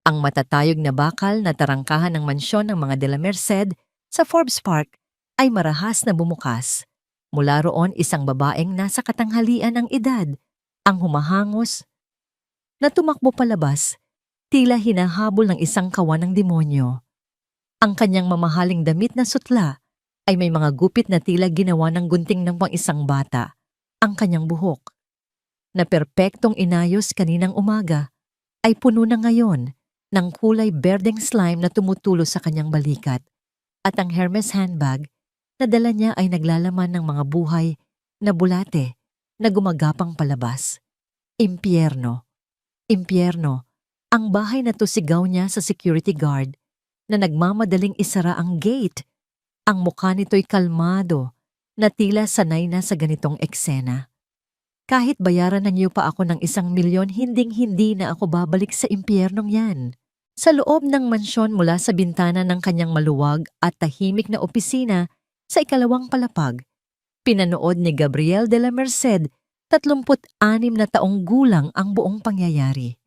Ang matatayog na bakal na tarangkahan ng mansyon ng mga de la Merced sa Forbes Park ay marahas na bumukas. Mula roon isang babaeng nasa katanghalian ng edad, ang humahangos, na tumakbo palabas, tila hinahabol ng isang kawan ng demonyo. Ang kanyang mamahaling damit na sutla ay may mga gupit na tila ginawa ng gunting ng pang-isang bata. Ang kanyang buhok, na perpektong inayos kaninang umaga, ay puno na ngayon ng kulay berdeng slime na tumutulo sa kanyang balikat, at ang Hermes handbag na dala niya ay naglalaman ng mga buhay na bulate na gumagapang palabas. Impyerno. Impyerno. Ang bahay na to, sigaw niya sa security guard na nagmamadaling isara ang gate. Ang mukha nito'y kalmado na tila sanay na sa ganitong eksena. Kahit bayaran na niyo pa ako ng 1,000,000, hinding-hindi na ako babalik sa impyernong yan. Sa loob ng mansyon, mula sa bintana ng kanyang maluwag at tahimik na opisina sa ikalawang palapag, pinanood ni Gabriel de la Merced, 36 na taong gulang, ang buong pangyayari.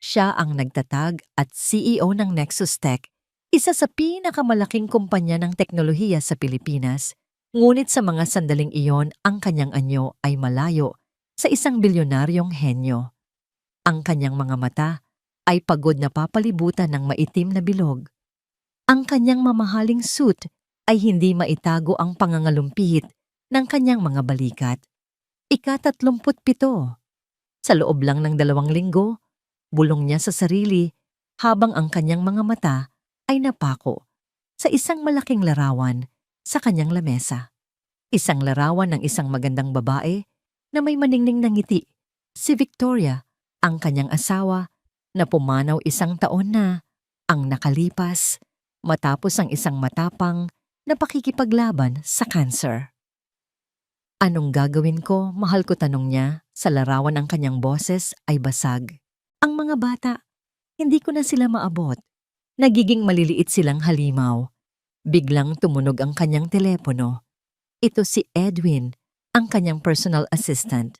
Siya ang nagtatag at CEO ng Nexus Tech, isa sa pinakamalaking kumpanya ng teknolohiya sa Pilipinas. Ngunit sa mga sandaling iyon, ang kanyang anyo ay malayo sa isang bilyonaryong henyo. Ang kanyang mga mata ay pagod na papalibutan ng maitim na bilog. Ang kanyang mamahaling suit ay hindi maitago ang pangangalumpit ng kanyang mga balikat. Ika-37. Sa loob lang ng 2 linggo, bulong niya sa sarili habang ang kanyang mga mata ay napako sa isang malaking larawan sa kanyang lamesa. Isang larawan ng isang magandang babae na may maningning na ngiti, si Victoria, ang kanyang asawa, na pumanaw 1 taon na ang nakalipas matapos ang isang matapang na pakikipaglaban sa cancer. Anong gagawin ko, mahal ko, tanong niya. Sa larawan ang kanyang boses ay basag. Ang mga bata, hindi ko na sila maabot. Nagiging maliliit silang halimaw. Biglang tumunog ang kanyang telepono. Ito si Edwin, ang kanyang personal assistant.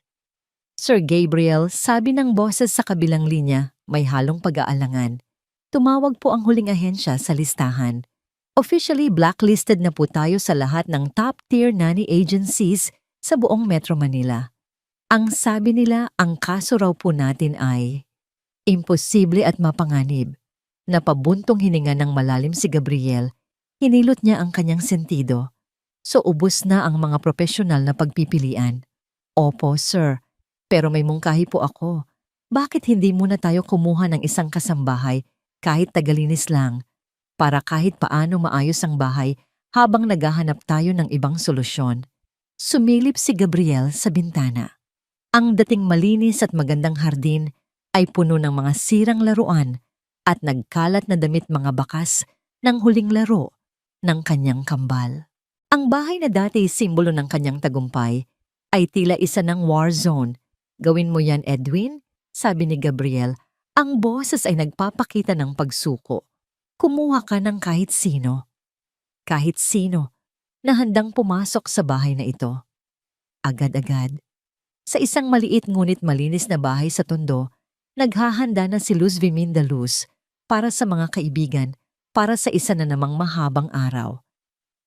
Sir Gabriel, sabi ng boses sa kabilang linya, may halong pag-aalangan. Tumawag po ang huling ahensya sa listahan. Officially blacklisted na po tayo sa lahat ng top-tier nanny agencies sa buong Metro Manila. Ang sabi nila, ang kaso raw po natin ay imposible at mapanganib. Napabuntong hininga ng malalim si Gabriel, hinilot niya ang kanyang sentido. So ubos na ang mga profesional na pagpipilian. Opo, sir. Pero may mungkahi po ako. Bakit hindi muna tayo kumuha ng isang kasambahay kahit tagalinis lang para kahit paano maayos ang bahay habang naghahanap tayo ng ibang solusyon? Sumilip si Gabriel sa bintana. Ang dating malinis at magandang hardin ay puno ng mga sirang laruan at nagkalat na damit, mga bakas ng huling laro ng kanyang kambal. Ang bahay na dati simbolo ng kanyang tagumpay ay tila isa ng war zone. Gawin mo yan, Edwin, sabi ni Gabriel. Ang boses ay nagpapakita ng pagsuko. Kumuha ka ng kahit sino na handang pumasok sa bahay na ito. Agad-agad, sa isang maliit ngunit malinis na bahay sa Tondo, naghahanda na si Luz Viminda Luz para sa mga kaibigan, para sa isa na namang mahabang araw.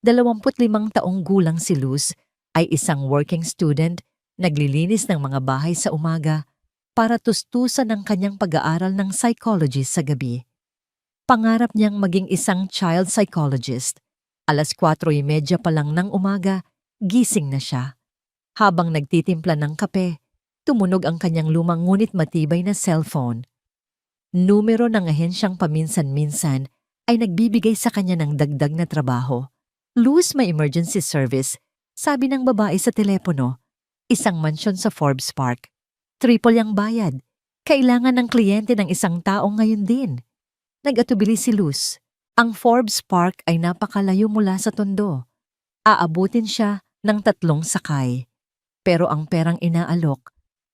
25 taong gulang si Luz ay isang working student, naglilinis ng mga bahay sa umaga para tustusan ng kanyang pag-aaral ng psychology sa gabi. Pangarap niyang maging isang child psychologist. 4:30 pa lang ng umaga, gising na siya. Habang nagtitimpla ng kape, tumunog ang kanyang lumang ngunit matibay na cellphone. Numero ng ahensyang paminsan-minsan ay nagbibigay sa kanya ng dagdag na trabaho. Luz, may emergency service, sabi ng babae sa telepono. Isang mansyon sa Forbes Park. Triple ang bayad. Kailangan ng kliyente ng isang tao ngayon din. Nag-atubili si Luz. Ang Forbes Park ay napakalayo mula sa Tondo. Aabutin siya ng 3 sakay. Pero ang perang inaalok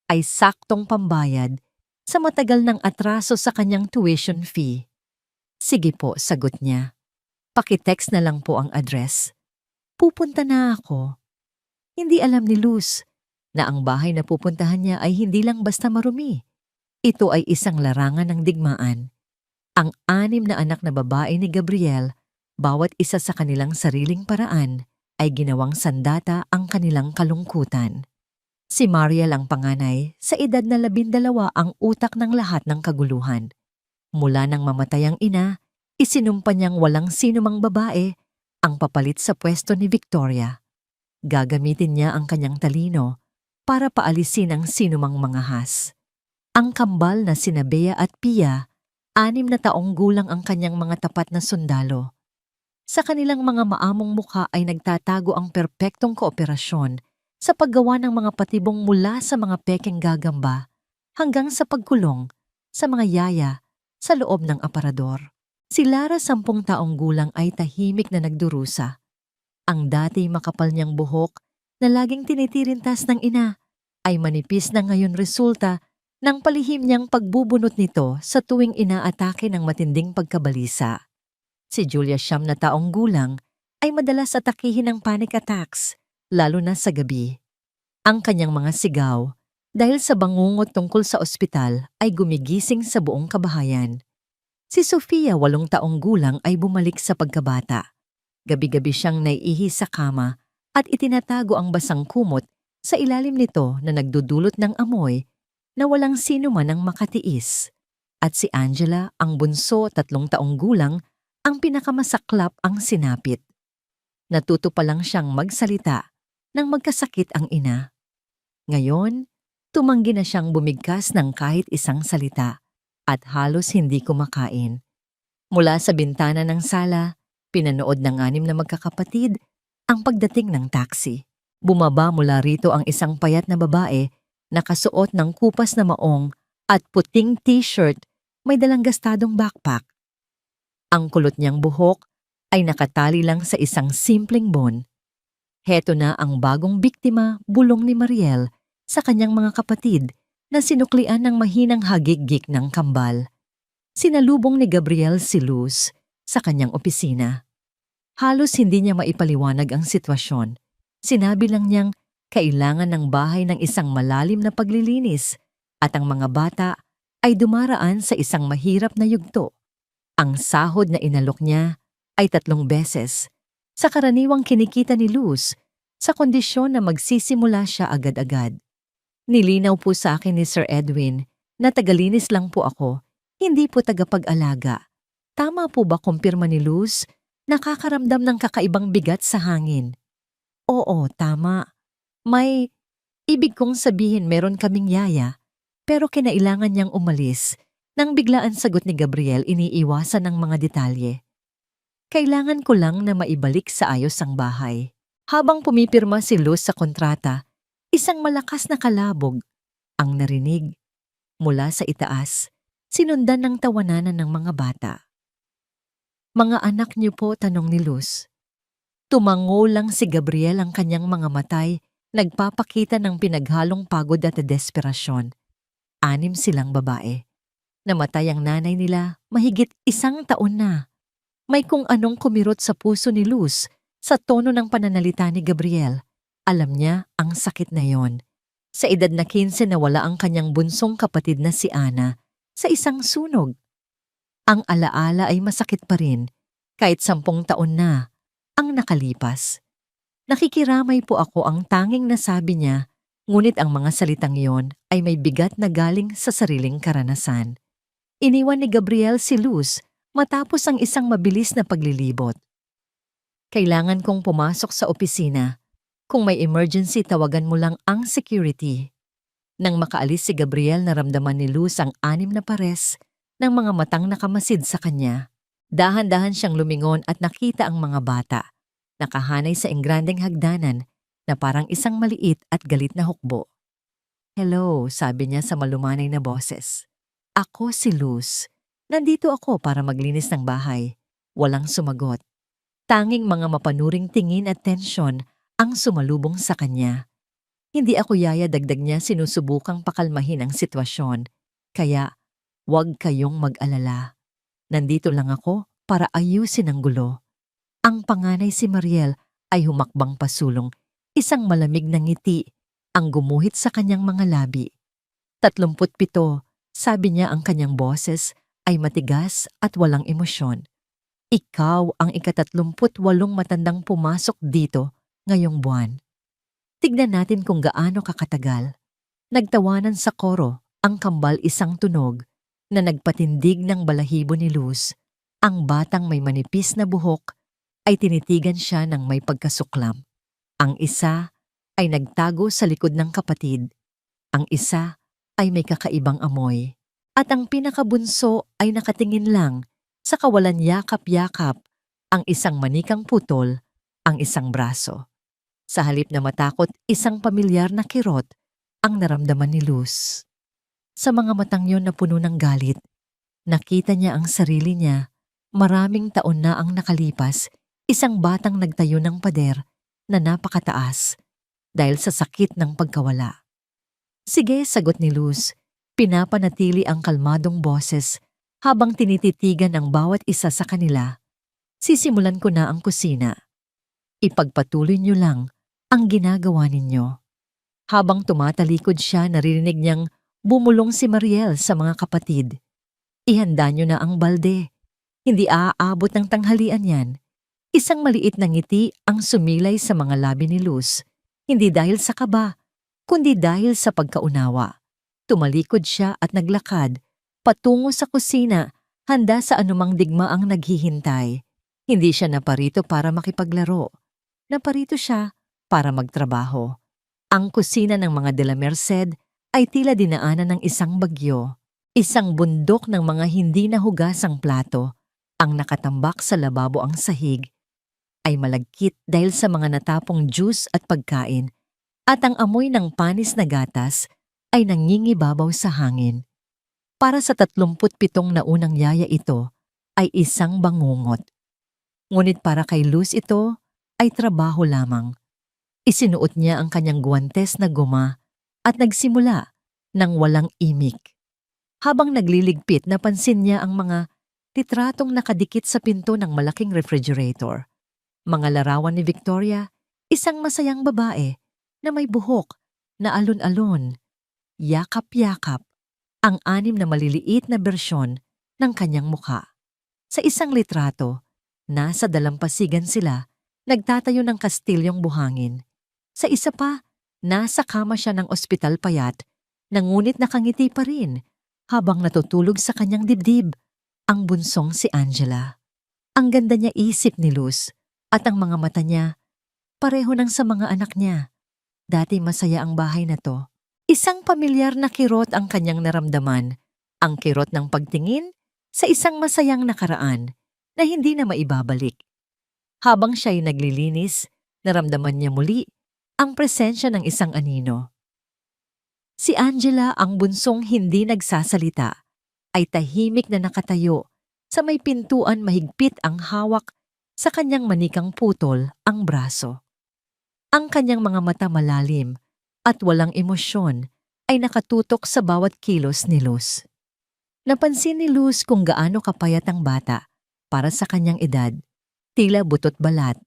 ay saktong pambayad sa matagal ng atraso sa kanyang tuition fee. Sige po, sagot niya. Paki-text na lang po ang address. Pupunta na ako. Hindi alam ni Luz na ang bahay na pupuntahan niya ay hindi lang basta marumi. Ito ay isang larangan ng digmaan. Ang anim na anak na babae ni Gabriel, bawat isa sa kanilang sariling paraan, ay ginawang sandata ang kanilang kalungkutan. Si Mariel ang panganay, sa edad na 12 ang utak ng lahat ng kaguluhan. Mula nang mamatay ang ina, isinumpa niyang walang sinumang babae ang papalit sa pwesto ni Victoria. Gagamitin niya ang kanyang talino para paalisin ang sinumang mangahas. Ang kambal na sina Bea at Pia, 6 na taong gulang ang kanyang mga tapat na sundalo. Sa kanilang mga maamong mukha ay nagtatago ang perpektong kooperasyon sa paggawa ng mga patibong mula sa mga pekeng gagamba hanggang sa pagkulong sa mga yaya sa loob ng aparador. Si Lara 10 taong gulang ay tahimik na nagdurusa. Ang dati makapal niyang buhok na laging tinitirintas ng ina ay manipis na ngayon resulta ng palihim niyang pagbubunot nito sa tuwing inaatake ng matinding pagkabalisa. Si Julia 9 na taong gulang ay madalas atakihin ng panic attacks, lalo na sa gabi. Ang kanyang mga sigaw, dahil sa bangungot tungkol sa ospital, ay gumigising sa buong kabahayan. Si Sofia 8 taong gulang ay bumalik sa pagkabata. Gabi-gabi siyang naiihi sa kama at itinatago ang basang kumot sa ilalim nito na nagdudulot ng amoy na walang sino man ang makatiis. At si Angela, ang bunso 3 taong gulang, ang pinakamasaklap ang sinapit. Natuto pa lang siyang magsalita nang magkasakit ang ina. Ngayon, tumanggi na siyang bumigkas ng kahit isang salita at halos hindi kumakain. Mula sa bintana ng sala, pinanood ng 6 na magkakapatid ang pagdating ng taxi. Bumaba mula rito ang isang payat na babae, nakasuot ng kupas na maong at puting t-shirt, may dalang gastadong backpack. Ang kulot niyang buhok ay nakatali lang sa isang simpleng bon. Heto na ang bagong biktima, bulong ni Mariel sa kanyang mga kapatid na sinuklian ng mahinang hagik-gik ng kambal. Sinalubong ni Gabriel si Luz sa kanyang opisina. Halos hindi niya maipaliwanag ang sitwasyon. Sinabi lang niyang kailangan ng bahay ng isang malalim na paglilinis at ang mga bata ay dumaraan sa isang mahirap na yugto. Ang sahod na inalok niya ay 3 beses sa karaniwang kinikita ni Luz sa kondisyon na magsisimula siya agad-agad. Nilinaw po sa akin ni Sir Edwin na tagalinis lang po ako, hindi po tagapag-alaga. Tama po ba kumpirma ni Luz? Nakakaramdam ng kakaibang bigat sa hangin. Oo, tama. May ibig kong sabihin meron kaming yaya, pero kinailangan niyang umalis. Nang biglaan sagot ni Gabriel, iniiwasan ng mga detalye. Kailangan ko lang na maibalik sa ayos ang bahay. Habang pumipirma si Luz sa kontrata, isang malakas na kalabog ang narinig. Mula sa itaas, sinundan ng tawananan ng mga bata. Mga anak niyo po, tanong ni Luz. Tumango lang si Gabriel, ang kanyang mga matay, nagpapakita ng pinaghalong pagod at desperasyon. 6 silang babae. Namatay ang nanay nila, mahigit 1 taon na. May kung anong kumirot sa puso ni Luz sa tono ng pananalita ni Gabriel. Alam niya ang sakit na yon. Sa edad na 15 nawala ang kanyang bunsong kapatid na si Ana sa isang sunog. Ang alaala ay masakit pa rin kahit 10 taon na ang nakalipas. Nakikiramay po ako, ang tanging nasabi niya, ngunit ang mga salitang yon ay may bigat na galing sa sariling karanasan. Iniwan ni Gabriel si Luz matapos ang isang mabilis na paglilibot. Kailangan kong pumasok sa opisina. Kung may emergency, tawagan mo lang ang security. Nang makaalis si Gabriel, naramdaman ni Luz ang 6 na pares ng mga matang nakamasid sa kanya. Dahan-dahan siyang lumingon at nakita ang mga bata, nakahanay sa engrandeng hagdanan na parang isang maliit at galit na hukbo. Hello, sabi niya sa malumanay na boses. Ako si Luz. Nandito ako para maglinis ng bahay. Walang sumagot. Tanging mga mapanuring tingin at tensyon ang sumalubong sa kanya. Hindi ako yaya, dagdag niya, sinusubukang pakalmahin ang sitwasyon. Kaya, huwag kayong mag-alala. Nandito lang ako para ayusin ang gulo. Ang panganay si Mariel ay humakbang pasulong, isang malamig na ngiti ang gumuhit sa kanyang mga labi. 37, sabi niya, ang kanyang boses ay matigas at walang emosyon. Ikaw ang ika-38 matandang pumasok dito ngayong buwan. Tignan natin kung gaano kakatagal. Nagtawanan sa koro ang kambal isang tunog na nagpatindig ng balahibo ni Luz. Ang batang may manipis na buhok ay tinitigan siya ng may pagkasuklam. Ang isa ay nagtago sa likod ng kapatid. Ang isa ay may kakaibang amoy. At ang pinakabunso ay nakatingin lang sa kawalan yakap-yakap, ang isang manikang putol, ang isang braso. Sa halip na matakot, isang pamilyar na kirot ang naramdaman ni Luz. Sa mga matang yon na puno ng galit, nakita niya ang sarili niya. Maraming taon na ang nakalipas, isang batang nagtayo ng pader na napakataas dahil sa sakit ng pagkawala. Sige, sagot ni Luz. Pinapanatili ang kalmadong boses habang tinititigan ang bawat isa sa kanila. Sisimulan ko na ang kusina. Ipagpatuloy niyo lang ang ginagawa ninyo. Habang tumatalikod siya, naririnig niyang bumulong si Mariel sa mga kapatid. Ihanda niyo na ang balde. Hindi aaabot ng tanghalian yan. Isang maliit na ngiti ang sumilay sa mga labi ni Luz. Hindi dahil sa kaba, kundi dahil sa pagkaunawa. Tumalikod siya at naglakad, patungo sa kusina, handa sa anumang digmaang naghihintay. Hindi siya naparito para makipaglaro. Naparito siya para magtrabaho. Ang kusina ng mga de la Merced ay tila dinaanan ng isang bagyo. Isang bundok ng mga hindi nahugasang plato. Ang nakatambak sa lababo ang sahig ay malagkit dahil sa mga natapong juice at pagkain, at ang amoy ng panis na gatas ay nangingibabaw sa hangin. Para sa 37 na unang yaya ito ay isang bangungot. Ngunit para kay Luz ito ay trabaho lamang. Isinuot niya ang kanyang guwantes na guma at nagsimula ng walang imik. Habang nagliligpit, napansin niya ang mga litratong nakadikit sa pinto ng malaking refrigerator. Mga larawan ni Victoria, isang masayang babae na may buhok na alon-alon. Yakap-yakap ang 6 na maliliit na bersyon ng kanyang mukha. Sa isang litrato, nasa dalampasigan sila, nagtatayo ng kastilyong buhangin. Sa isa pa, nasa kama siya ng ospital payat, ngunit nakangiti pa rin habang natutulog sa kanyang dibdib, ang bunsong si Angela. Ang ganda niya, isip ni Luz, at ang mga mata niya, pareho nang sa mga anak niya. Dati masaya ang bahay na to. Isang pamilyar na kirot ang kanyang naramdaman, ang kirot ng pagtingin sa isang masayang nakaraan na hindi na maibabalik. Habang siya'y naglilinis, naramdaman niya muli ang presensya ng isang anino. Si Angela, ang bunsong hindi nagsasalita, ay tahimik na nakatayo sa may pintuan, mahigpit ang hawak sa kanyang manikang putol, ang braso. Ang kanyang mga mata malalim at walang emosyon ay nakatutok sa bawat kilos ni Luz. Napansin ni Luz kung gaano kapayat ang bata para sa kanyang edad, tila butot balat.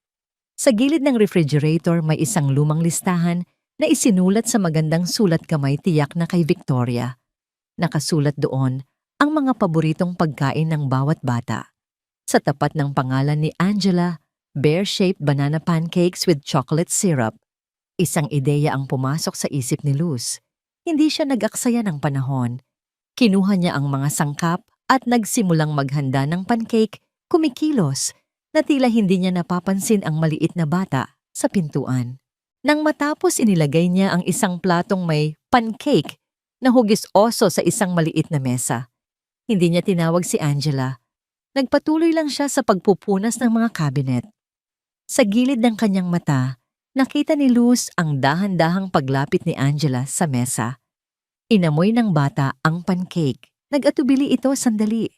Sa gilid ng refrigerator may isang lumang listahan na isinulat sa magandang sulat kamay, tiyak na kay Victoria. Nakasulat doon ang mga paboritong pagkain ng bawat bata. Sa tapat ng pangalan ni Angela, bear-shaped banana pancakes with chocolate syrup. Isang ideya ang pumasok sa isip ni Luz. Hindi siya nag-aksaya ng panahon. Kinuha niya ang mga sangkap at nagsimulang maghanda ng pancake, kumikilos, na tila hindi niya napapansin ang maliit na bata sa pintuan. Nang matapos, inilagay niya ang isang platong may pancake na hugis-oso sa isang maliit na mesa. Hindi niya tinawag si Angela. Nagpatuloy lang siya sa pagpupunas ng mga cabinet. Sa gilid ng kanyang mata, nakita ni Luz ang dahan-dahang paglapit ni Angela sa mesa. Inamoy ng bata ang pancake. Nag-atubili ito sandali.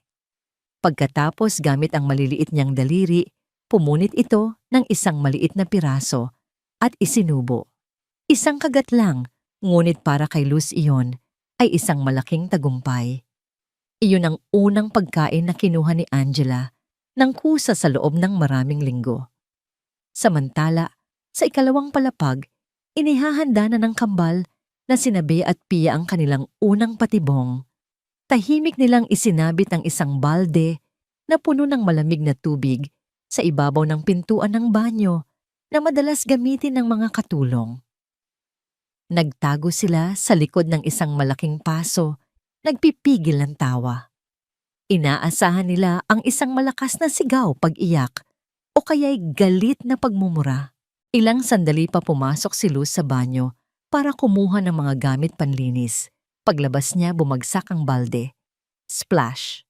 Pagkatapos, gamit ang maliliit niyang daliri, pumunit ito ng isang maliit na piraso at isinubo. Isang kagat lang, ngunit para kay Luz iyon ay isang malaking tagumpay. Iyon ang unang pagkain na kinuha ni Angela nang kusa sa loob ng maraming linggo. Samantala, sa ikalawang palapag, inihahanda na ng kambal na sinabi at Pia ang kanilang unang patibong. Tahimik nilang isinabit ang isang balde na puno ng malamig na tubig sa ibabaw ng pintuan ng banyo na madalas gamitin ng mga katulong. Nagtago sila sa likod ng isang malaking paso, nagpipigil ng tawa. Inaasahan nila ang isang malakas na sigaw pag-iyak o kaya'y galit na pagmumura. Ilang sandali pa pumasok si Luz sa banyo para kumuha ng mga gamit panlinis. Paglabas niya, bumagsak ang balde. Splash!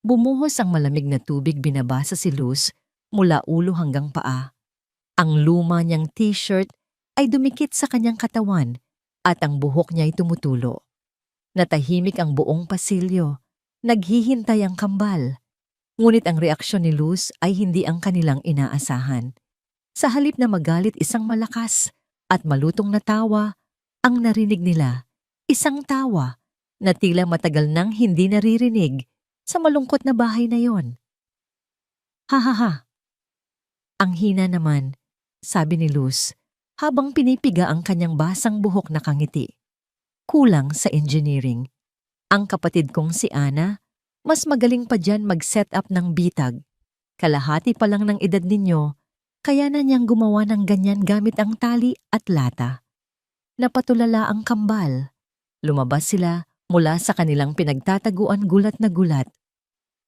Bumuhos ang malamig na tubig, binabasa si Luz mula ulo hanggang paa. Ang luma niyang t-shirt ay dumikit sa kanyang katawan at ang buhok niya ay tumutulo. Natahimik ang buong pasilyo. Naghihintay ang kambal. Ngunit ang reaksyon ni Luz ay hindi ang kanilang inaasahan. Sa halip na magalit, isang malakas at malutong na tawa ang narinig nila. Isang tawa na tila matagal nang hindi naririnig sa malungkot na bahay na yon. Ha ha ha! Ang hina naman, sabi ni Luz habang pinipiga ang kanyang basang buhok na kangiti. Kulang sa engineering. Ang kapatid kong si Ana, mas magaling pa dyan mag-set up ng bitag. Kalahati pa lang ng edad ninyo, kaya na niyang gumawa ng ganyan gamit ang tali at lata. Napatulala ang kambal. Lumabas sila mula sa kanilang pinagtataguan, gulat na gulat.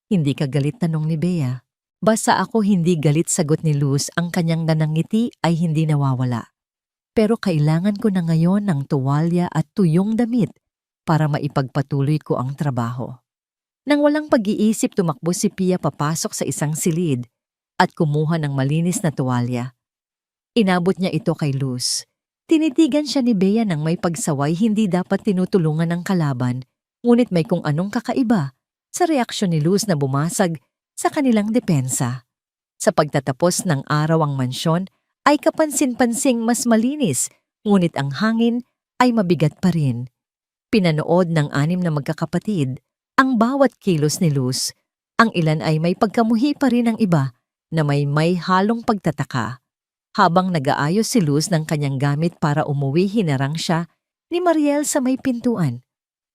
Hindi ka galit, tanong ni Bea. Basta ako hindi galit, sagot ni Luz. Ang kanyang nanangiti ay hindi nawawala. Pero kailangan ko na ngayon ng tuwalya at tuyong damit para maipagpatuloy ko ang trabaho. Nang walang pag-iisip, tumakbo si Pia papasok sa isang silid at kumuha ng malinis na tuwalya. Inabot niya ito kay Luz. Tinitigan siya ni Bea nang may pagsaway, hindi dapat tinutulungan ng kalaban, ngunit may kung anong kakaiba sa reaksyon ni Luz na bumasag sa kanilang depensa. Sa pagtatapos ng araw, ang mansyon ay kapansin-pansing mas malinis, ngunit ang hangin ay mabigat pa rin. Pinanood ng 6 na magkakapatid ang bawat kilos ni Luz. Ang ilan ay may pagkamuhi pa rin, ang iba na may halong pagtataka. Habang nag-aayos si Luz ng kanyang gamit para umuwi, hinarang siya ni Mariel sa may pintuan.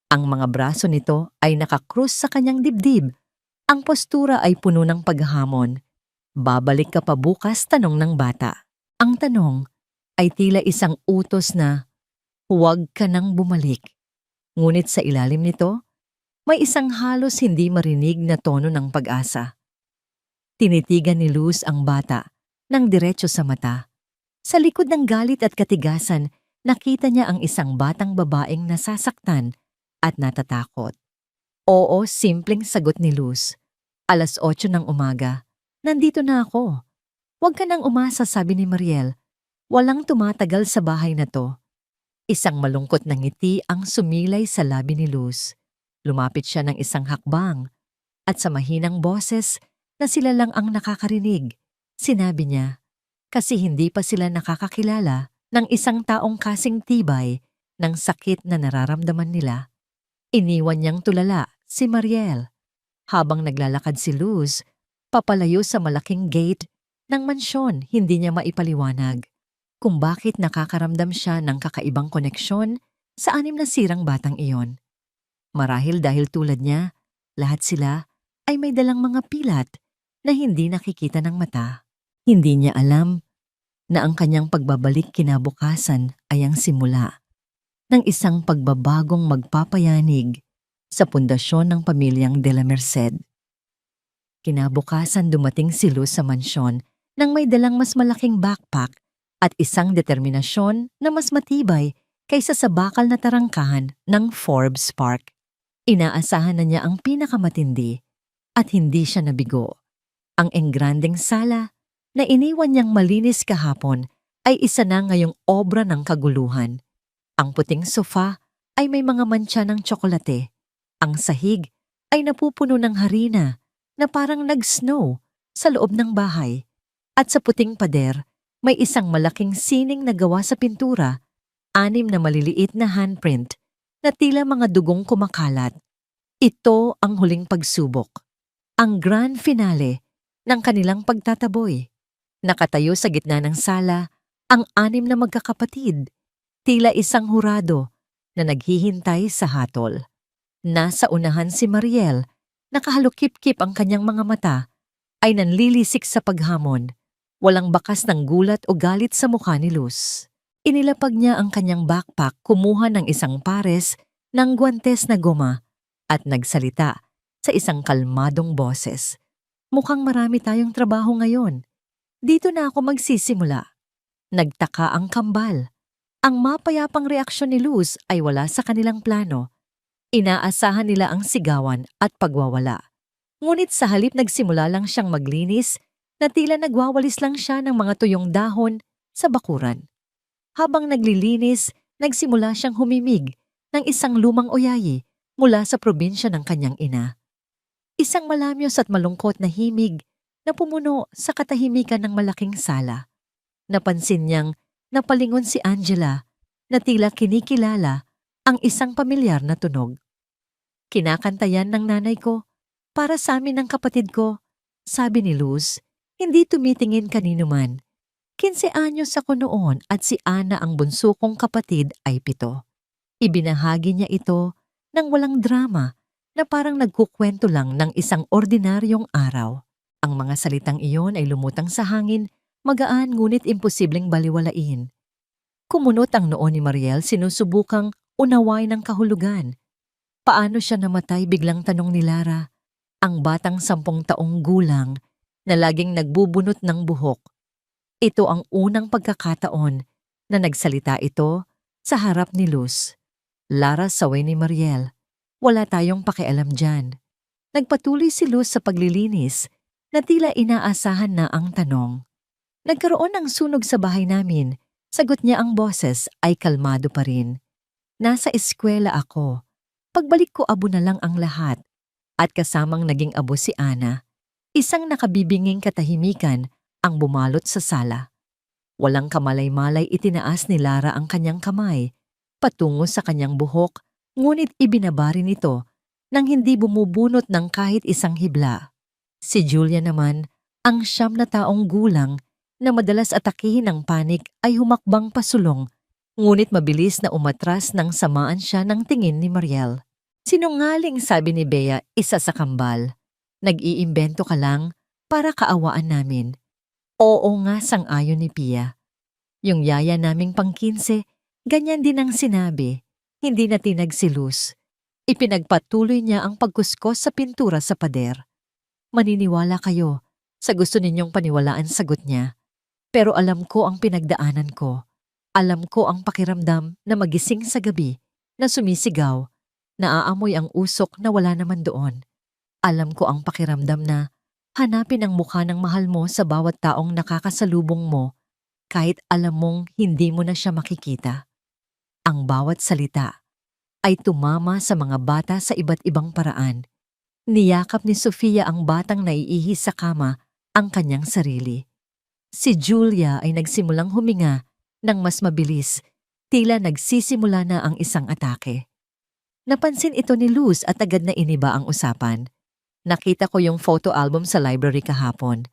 Ang mga braso nito ay nakakrus sa kanyang dibdib. Ang postura ay puno ng paghamon. Babalik ka pa bukas, tanong ng bata. Ang tanong ay tila isang utos na, huwag ka nang bumalik. Ngunit sa ilalim nito, may isang halos hindi marinig na tono ng pag-asa. Tinitigan ni Luz ang bata ng diretso sa mata. Sa likod ng galit at katigasan, nakita niya ang isang batang babaeng nasasaktan at natatakot. Oo, simpleng sagot ni Luz. 8:00 ng umaga. Nandito na ako. Huwag ka nang umasa, sabi ni Mariel. Walang tumatagal sa bahay na to. Isang malungkot na ngiti ang sumilay sa labi ni Luz. Lumapit siya ng isang hakbang at sa mahinang boses na sila lang ang nakakarinig, sinabi niya, kasi hindi pa sila nakakakilala ng isang taong kasing tibay ng sakit na nararamdaman nila. Iniwan niyang tulala si Mariel. Habang naglalakad si Luz, papalayo sa malaking gate ng mansyon, hindi niya maipaliwanag kung bakit nakakaramdam siya ng kakaibang koneksyon sa 6 na sirang batang iyon. Marahil dahil tulad niya, lahat sila ay may dalang mga pilat na hindi nakikita ng mata. Hindi niya alam na ang kanyang pagbabalik kinabukasan ay ang simula ng isang pagbabagong magpapayanig sa pundasyon ng pamilyang De La Merced. Kinabukasan, dumating si Luz sa mansyon nang may dalang mas malaking backpack at isang determinasyon na mas matibay kaysa sa bakal na tarangkahan ng Forbes Park. Inaasahan na niya ang pinakamatindi at hindi siya nabigo. Ang engrandeng sala na iniwan niyang malinis kahapon ay isa na ngayong obra ng kaguluhan. Ang puting sofa ay may mga mantsa ng tsokolate. Ang sahig ay napupuno ng harina na parang nag-snow sa loob ng bahay. At sa puting pader, may isang malaking sining na gawa sa pintura, 6 na maliliit na handprint na tila mga dugong kumakalat. Ito ang huling pagsubok, ang grand finale ng kanilang pagtataboy. Nakatayo sa gitna ng sala ang 6 na magkakapatid, tila isang hurado na naghihintay sa hatol. Nasa unahan si Mariel, nakahalukip-kip ang kanyang mga mata, ay nanlilisik sa paghamon. Walang bakas ng gulat o galit sa mukha ni Luz. Inilapag niya ang kanyang backpack, kumuha ng isang pares ng guwantes na goma at nagsalita sa isang kalmadong boses. Mukhang marami tayong trabaho ngayon. Dito na ako magsisimula. Nagtaka ang kambal. Ang mapayapang reaksyon ni Luz ay wala sa kanilang plano. Inaasahan nila ang sigawan at pagwawala. Ngunit sa halip nagsimula lang siyang maglinis na tila nagwawalis lang siya ng mga tuyong dahon sa bakuran. Habang naglilinis, nagsimula siyang humimig ng isang lumang oyayi mula sa probinsya ng kanyang ina. Isang malamyos at malungkot na himig na pumuno sa katahimikan ng malaking sala. Napansin niyang napalingon si Angela na tila kinikilala ang isang pamilyar na tunog. Kinakantayan ng nanay ko, para sa amin ng kapatid ko, sabi ni Luz, hindi tumitingin kanino man. 15 anyos ako noon at si Ana ang bunso kong kapatid ay 7. Ibinahagi niya ito ng walang drama na parang nagkukwento lang ng isang ordinaryong araw. Ang mga salitang iyon ay lumutang sa hangin, magaan ngunit imposibleng baliwalain. Kumunot ang noo ni Mariel, sinusubukang unaway ng kahulugan. Paano siya namatay, biglang tanong ni Lara, ang batang 10 taong gulang na laging nagbubunot ng buhok. Ito ang unang pagkakataon na nagsalita ito sa harap ni Luz. Lara, saway ni Mariel, wala tayong pakialam dyan. Nagpatuloy si Luz sa paglilinis na tila inaasahan na ang tanong. Nagkaroon ng sunog sa bahay namin. Sagot niya, ang boses ay kalmado pa rin. Nasa eskwela ako. Pagbalik ko, abo na lang ang lahat. At kasamang naging abo si Ana. Isang nakabibinging katahimikan ang bumalot sa sala. Walang kamalay-malay itinaas ni Lara ang kanyang kamay, patungo sa kanyang buhok, ngunit ibinabari nito nang hindi bumubunot ng kahit isang hibla. Si Julia naman, ang 9 na taong gulang na madalas atakihin ng panik, ay humakbang pasulong, ngunit mabilis na umatras nang samaan siya ng tingin ni Mariel. Sinungaling, sabi ni Bea, isa sa kambal. Nag-iimbento ka lang para kaawaan namin. Oo nga, sang-ayon ni Pia. Yung yaya naming pang-15, ganyan din ang sinabi. Hindi na tinag si Luz. Ipinagpatuloy niya ang pagkuskos sa pintura sa pader. Maniniwala kayo sa gusto ninyong paniwalaan, sagot niya. Pero alam ko ang pinagdaanan ko. Alam ko ang pakiramdam na magising sa gabi, na sumisigaw, naaamoy ang usok na wala naman doon. Alam ko ang pakiramdam na hanapin ang mukha ng mahal mo sa bawat taong nakakasalubong mo, kahit alam mong hindi mo na siya makikita. Ang bawat salita ay tumama sa mga bata sa iba't ibang paraan. Niyakap ni Sofia ang batang naiihi sa kama ang kanyang sarili. Si Julia ay nagsimulang huminga ng mas mabilis, tila nagsisimula na ang isang atake. Napansin ito ni Luz at agad na iniba ang usapan. Nakita ko yung photo album sa library kahapon.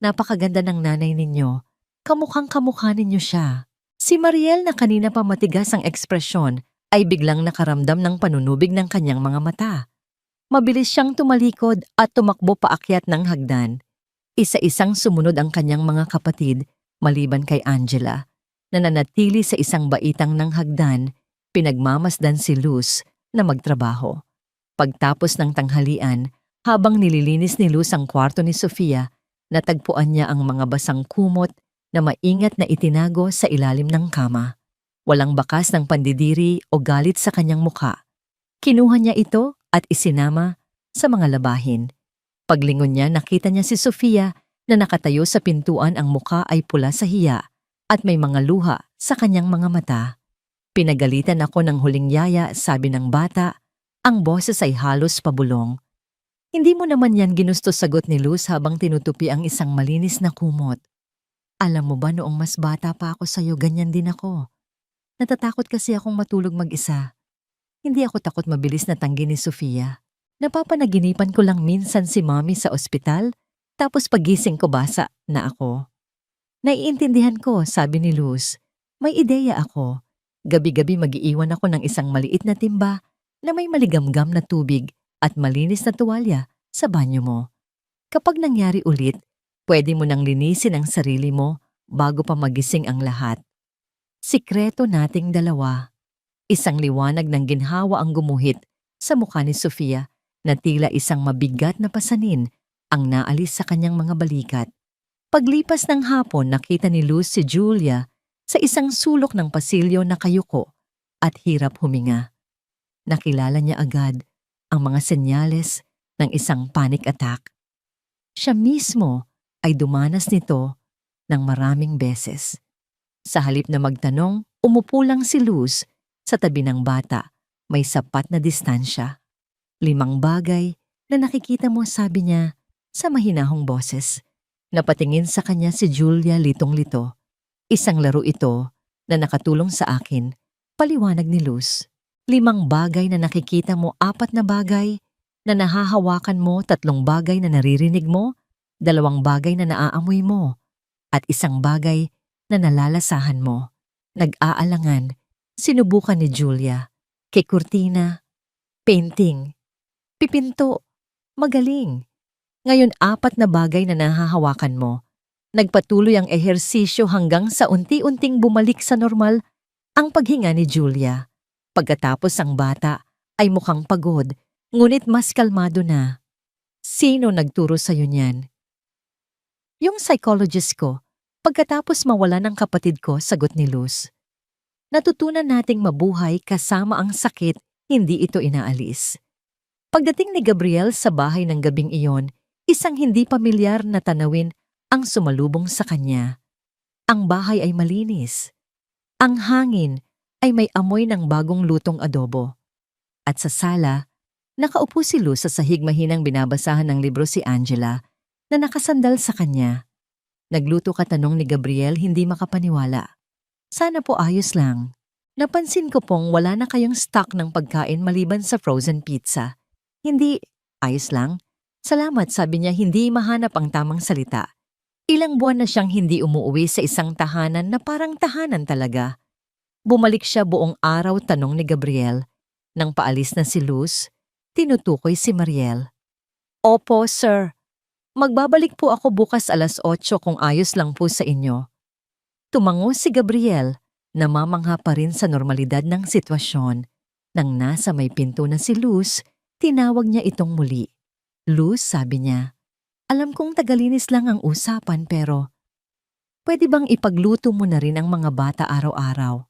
Napakaganda ng nanay ninyo. Kamukhang kamukha ninyo siya. Si Mariel, na kanina pa matigas ang ekspresyon, ay biglang nakaramdam ng panunubig ng kanyang mga mata. Mabilis siyang tumalikod at tumakbo paakyat ng hagdan. Isa-isang sumunod ang kanyang mga kapatid, maliban kay Angela, na nanatili sa isang baitang ng hagdan, pinagmamasdan si Luz na magtrabaho. Pagtapos ng tanghalian, habang nililinis ni Luz ang kwarto ni Sofia, natagpuan niya ang mga basang kumot na maingat na itinago sa ilalim ng kama. Walang bakas ng pandidiri o galit sa kanyang mukha. Kinuha niya ito at isinama sa mga labahin. Paglingon niya, nakita niya si Sofia na nakatayo sa pintuan, ang mukha ay pula sa hiya at may mga luha sa kanyang mga mata. Pinagalitan ako ng huling yaya, sabi ng bata, ang boses ay halos pabulong. Hindi mo naman yan ginusto, sagot ni Luz habang tinutupi ang isang malinis na kumot. Alam mo ba, noong mas bata pa ako sa'yo, ganyan din ako. Natatakot kasi akong matulog mag-isa. Hindi ako takot mabilis na tanggi ni Sofia. Napapanaginipan ko lang minsan si Mommy sa ospital, tapos pagising ko basa na ako. Naiintindihan ko, sabi ni Luz. May ideya ako. Gabi-gabi mag-iiwan ako ng isang maliit na timba na may maligamgam na tubig at malinis na tuwalya sa banyo mo. Kapag nangyari ulit, pwede mo nang linisin ang sarili mo bago pa magising ang lahat. Sikreto nating dalawa. Isang liwanag ng ginhawa ang gumuhit sa mukha ni Sofia na tila isang mabigat na pasanin ang naalis sa kanyang mga balikat. Paglipas ng hapon, nakita ni Luz si Julia sa isang sulok ng pasilyo na kayuko at hirap huminga. Nakilala niya agad ang mga senyales ng isang panic attack. Siya mismo ay dumanas nito ng maraming beses. Sa halip na magtanong, umupo lang si Luz sa tabi ng bata, may sapat na distansya. 5 bagay na nakikita mo, sabi niya sa mahinahong boses. Napatingin sa kanya si Julia litong-lito. Isang laro ito na nakatulong sa akin, paliwanag ni Luz. 5 bagay na nakikita mo, 4 na bagay na nahahawakan mo, 3 bagay na naririnig mo, 2 bagay na naaamoy mo, at 1 bagay na nalalasahan mo. Nag-aalangan, sinubukan ni Julia. Kay kurtina, painting, pipinto, magaling. Ngayon 4 na bagay na nahahawakan mo. Nagpatuloy ang ehersisyo hanggang sa unti-unting bumalik sa normal ang paghinga ni Julia. Pagkatapos ang bata ay mukhang pagod, ngunit mas kalmado na. Sino nagturo sa'yo niyan? Yung psychologist ko. Pagkatapos mawala ng kapatid ko, sagot ni Luz. Natutunan nating mabuhay kasama ang sakit, hindi ito inaalis. Pagdating ni Gabriel sa bahay ng gabing iyon, isang hindi pamilyar na tanawin ang sumalubong sa kanya. Ang bahay ay malinis. Ang hangin ay may amoy ng bagong lutong adobo. At sa sala, nakaupo si Luz sa sahig, mahinang binabasahan ng libro si Angela na nakasandal sa kanya. Nagluto ka, tanong ni Gabriel, hindi makapaniwala. Sana po ayos lang. Napansin ko pong wala na kayong stock ng pagkain maliban sa frozen pizza. Hindi, ayos lang. Salamat, sabi niya, hindi mahanap ang tamang salita. Ilang buwan na siyang hindi umuwi sa isang tahanan na parang tahanan talaga. Bumalik siya buong araw, tanong ni Gabriel. Nang paalis na si Luz, tinutukoy si Mariel. Opo, sir. Magbabalik po ako bukas 8:00 kung ayos lang po sa inyo. Tumango si Gabriel, namamangha pa rin sa normalidad ng sitwasyon. Nang nasa may pinto na si Luz, tinawag niya itong muli. Luz, sabi niya, alam kong tagalinis lang ang usapan pero pwede bang ipagluto mo na rin ang mga bata araw-araw?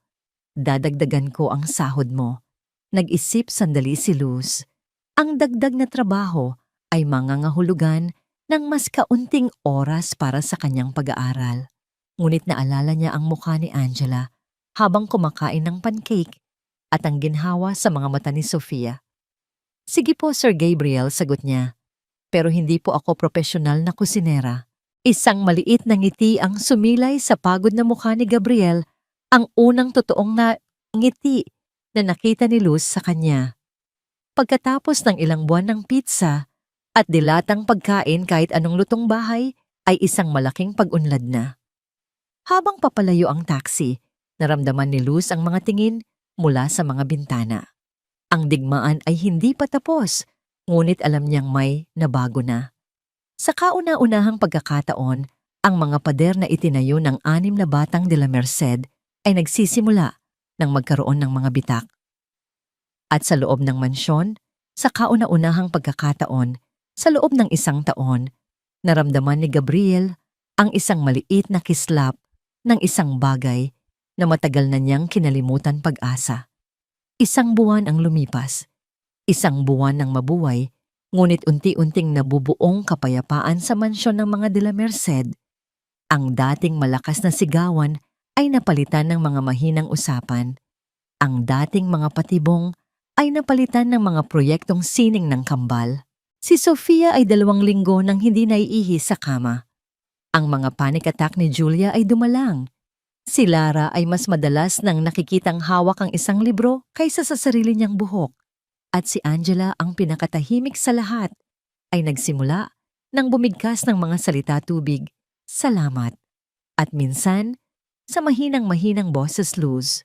Dadagdagan ko ang sahod mo. Nag-isip sandali si Luz. Ang dagdag na trabaho ay mangangahulugan ng mas kaunting oras para sa kanyang pag-aaral. Ngunit naalala niya ang mukha ni Angela habang kumakain ng pancake at ang ginhawa sa mga mata ni Sofia. Sige po, Sir Gabriel, sagot niya. Pero hindi po ako profesional na kusinera. Isang maliit na ngiti ang sumilay sa pagod na mukha ni Gabriel, ang unang totoong na ngiti na nakita ni Luz sa kanya. Pagkatapos ng ilang buwan ng pizza at dilatang pagkain kahit anong lutong bahay, ay isang malaking pag-unlad na. Habang papalayo ang taxi, naramdaman ni Luz ang mga tingin mula sa mga bintana. Ang digmaan ay hindi pa tapos, ngunit alam niyang may nabago na. Sa kauna-unahang pagkakataon, ang mga pader na itinayo ng 6 na batang de la Merced ay nagsisimula ng magkaroon ng mga bitak. At sa loob ng mansyon, sa kauna-unahang pagkakataon, sa loob ng 1 taon, naramdaman ni Gabriel ang isang maliit na kislap ng isang bagay na matagal na niyang kinalimutan pag-asa. 1 buwan ang lumipas. 1 buwan ng mabuhay, ngunit unti-unting nabubuong kapayapaan sa mansyon ng mga de la Merced. Ang dating malakas na sigawan ay napalitan ng mga mahinang usapan. Ang dating mga patibong ay napalitan ng mga proyektong sining ng kambal. Si Sofia ay 2 linggo nang hindi naiihi sa kama. Ang mga panic attack ni Julia ay dumalang. Si Lara ay mas madalas nang nakikitang hawak ang isang libro kaysa sa sarili niyang buhok. At si Angela, ang pinakatahimik sa lahat, ay nagsimula nang bumigkas ng mga salita tubig, salamat. At minsan, sa mahinang-mahinang boses Luz,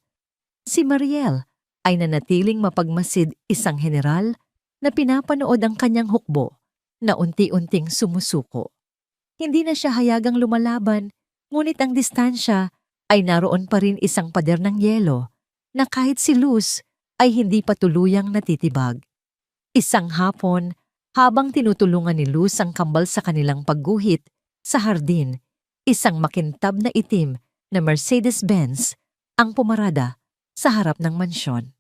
si Mariel, ay nanatiling mapagmasid isang general na pinapanood ang kanyang hukbo na unti-unting sumusuko. Hindi na siya hayagang lumalaban, ngunit ang distansya ay naroon pa rin isang pader ng yelo na kahit si Luz ay hindi pa tuluyang natitibag. Isang hapon, habang tinutulungan ni Luz ang kambal sa kanilang pagguhit sa hardin, isang makintab na itim na Mercedes-Benz ang pumarada sa harap ng mansyon.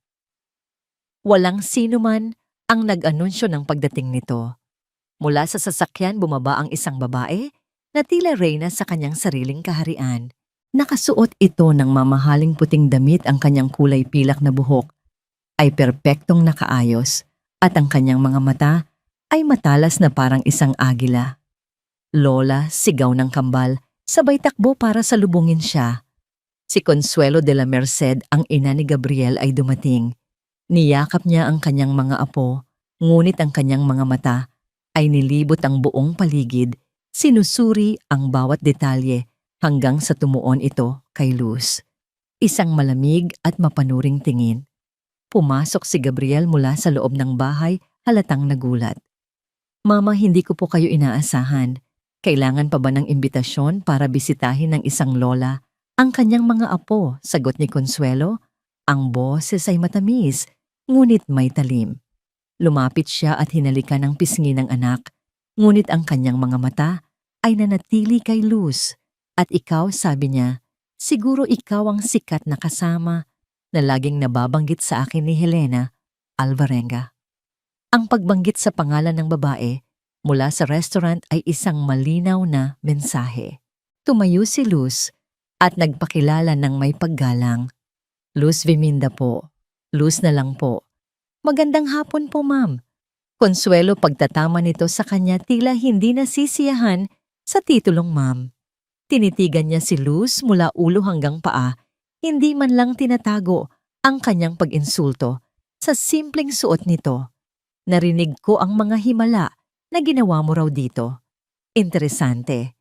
Walang sino man ang nag-anunsyo ng pagdating nito. Mula sa sasakyan bumaba ang isang babae na tila reyna sa kanyang sariling kaharian. Nakasuot ito ng mamahaling puting damit, ang kanyang kulay pilak na buhok ay perpektong nakaayos at ang kanyang mga mata ay matalas na parang isang agila. Lola, sigaw ng kambal, sabay takbo para salubungin siya. Si Consuelo de la Merced, ang ina ni Gabriel, ay dumating. Niyakap niya ang kanyang mga apo, ngunit ang kanyang mga mata ay nilibot ang buong paligid, sinusuri ang bawat detalye hanggang sa tumuon ito kay Luz. Isang malamig at mapanuring tingin. Pumasok si Gabriel mula sa loob ng bahay, halatang nagulat. Mama, hindi ko po kayo inaasahan. Kailangan pa ba ng imbitasyon para bisitahin ng isang lola ang kanyang mga apo? Sagot ni Consuelo. Ang boses ay matamis, ngunit may talim. Lumapit siya at hinalikan ang pisngi ng anak, ngunit ang kanyang mga mata ay nanatili kay Luz. At ikaw, sabi niya, siguro ikaw ang sikat na kasama na laging nababanggit sa akin ni Helena Alvarenga. Ang pagbanggit sa pangalan ng babae mula sa restaurant ay isang malinaw na mensahe. Tumayo si Luz at nagpakilala ng may paggalang. Luz Viminda po. Luz na lang po. Magandang hapon po, ma'am. Consuelo, pagtatama nito sa kanya, tila hindi nasisiyahan sa titulong ma'am. Tinitigan niya si Luz mula ulo hanggang paa, hindi man lang tinatago ang kanyang pag-insulto sa simpleng suot nito. Narinig ko ang mga himala na ginawa mo raw dito. Interesante.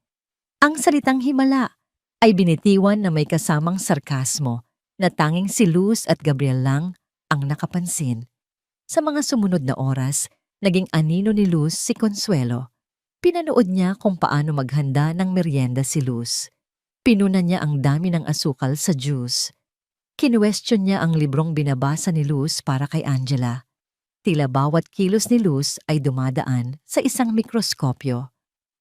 Ang salitang himala ay binitiwan na may kasamang sarkasmo na tanging si Luz at Gabriel lang ang nakapansin. Sa mga sumunod na oras, naging anino ni Luz si Consuelo. Pinanood niya kung paano maghanda ng merienda si Luz. Pinunan niya ang dami ng asukal sa juice. Kinuwestiyon niya ang librong binabasa ni Luz para kay Angela. Tila bawat kilos ni Luz ay dumadaan sa isang mikroskopyo.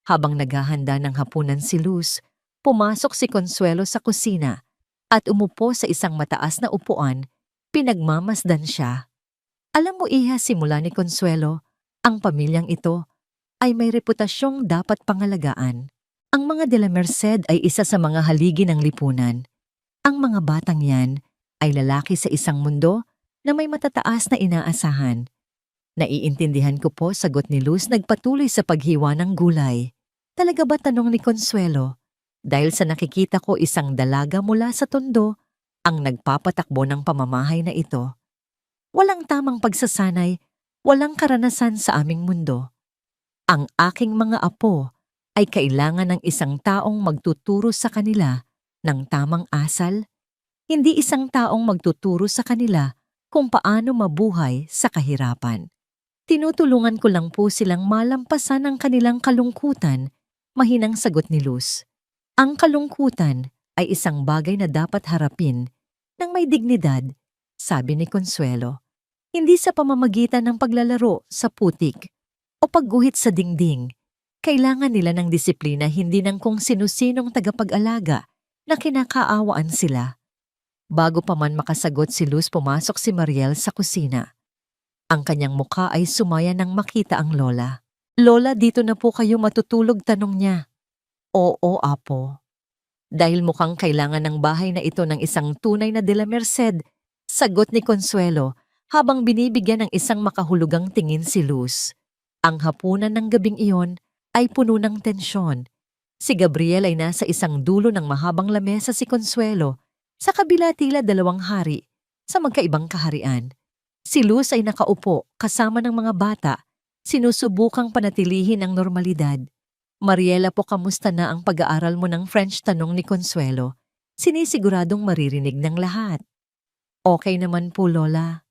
Habang naghahanda ng hapunan si Luz, pumasok si Consuelo sa kusina at umupo sa isang mataas na upuan, pinagmamasdan siya. Alam mo, iha, simula ni Consuelo, ang pamilyang ito ay may reputasyong dapat pangalagaan. Ang mga de la Merced ay isa sa mga haligi ng lipunan. Ang mga batang yan ay lalaki sa isang mundo na may matataas na inaasahan. Naiintindihan ko po, sagot ni Luz, nagpatuloy sa paghiwa ng gulay. Talaga ba, tanong ni Consuelo? Dahil sa nakikita ko isang dalaga mula sa tondo ang nagpapatakbo ng pamamahay na ito. Walang tamang pagsasanay, walang karanasan sa aming mundo. Ang aking mga apo ay kailangan ng isang taong magtuturo sa kanila ng tamang asal, hindi isang taong magtuturo sa kanila kung paano mabuhay sa kahirapan. Tinutulungan ko lang po silang malampasan ang kanilang kalungkutan, mahinang sagot ni Luz. Ang kalungkutan ay isang bagay na dapat harapin ng may dignidad, sabi ni Consuelo. Hindi sa pamamagitan ng paglalaro sa putik o pagguhit sa dingding. Kailangan nila ng disiplina, hindi ng kung sino-sinong tagapag-alaga na kinakaawaan sila. Bago pa man makasagot si Luz, pumasok si Mariel sa kusina. Ang kanyang mukha ay sumaya nang makita ang lola. Lola, dito na po kayo matutulog, tanong niya. Oo, apo. Dahil mukhang kailangan ng bahay na ito ng isang tunay na de la Merced, sagot ni Consuelo habang binibigyan ng isang makahulugang tingin si Luz. Ang hapunan ng gabing iyon ay puno ng tensyon. Si Gabriel ay nasa isang dulo ng mahabang lamesa, si Consuelo sa kabila tila dalawang hari sa magkaibang kaharian. Si Luz ay nakaupo kasama ng mga bata, sinusubukang panatilihin ang normalidad. Mariela po, kamusta na ang pag-aaral mo ng French, tanong ni Consuelo, sinisiguradong maririnig ng lahat. Okay naman po, Lola.